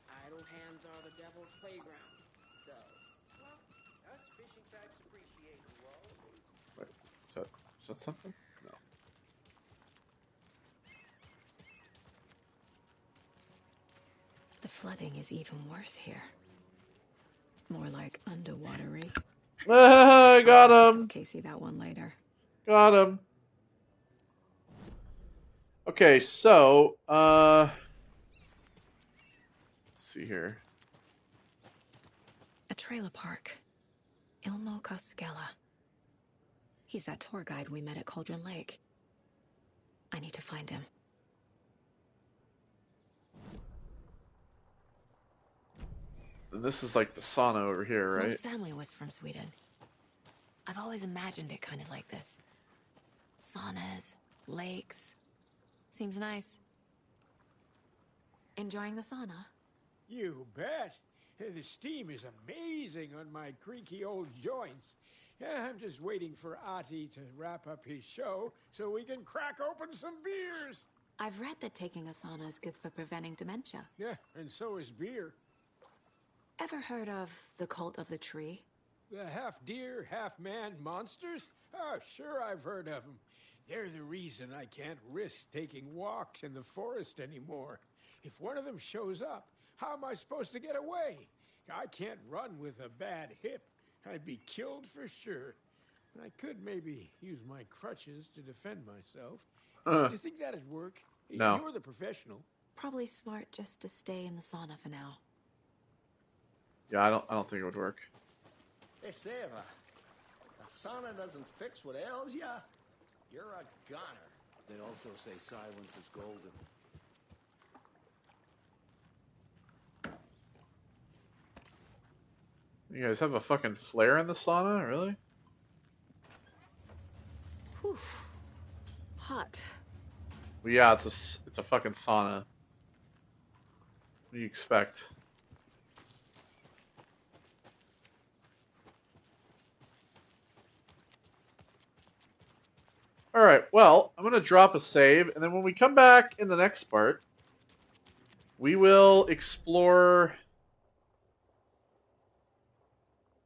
idle hands are the devil's playground. So, well, us fishing types appreciate you always. Wait, is that something? No. The flooding is even worse here. More like underwatery. Got him! Casey that one later. Got him. Okay, so, let's see here. A trailer park. Ilmo Koskela. He's that tour guide we met at Cauldron Lake. I need to find him. And this is like the sauna over here, right? Mom's family was from Sweden. I've always imagined it kind of like this. Saunas, lakes. Seems nice. Enjoying the sauna? You bet. The steam is amazing on my creaky old joints. I'm just waiting for Ati to wrap up his show so we can crack open some beers. I've read that taking a sauna is good for preventing dementia. Yeah, and so is beer. Ever heard of the Cult of the Tree? The half-deer, half-man monsters? Oh, sure I've heard of them. They're the reason I can't risk taking walks in the forest anymore. If one of them shows up, how am I supposed to get away? I can't run with a bad hip. I'd be killed for sure. I could maybe use my crutches to defend myself. Do you think that'd work? No. You're the professional. Probably smart just to stay in the sauna for now. Yeah, I don't think it would work. Hey, Seva, a sauna doesn't fix what ails ya. You're a goner. They also say silence is golden. You guys have a fucking flare in the sauna? Really? Whew. Hot. Well, yeah, it's a fucking sauna. What do you expect? Alright, well, I'm going to drop a save, and then when we come back in the next part, we will explore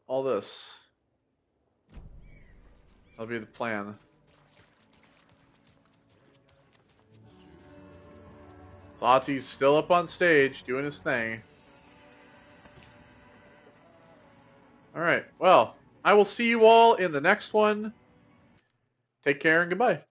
all this. That'll be the plan. Zati's still up on stage doing his thing. Alright, well, I will see you all in the next one. Take care and goodbye.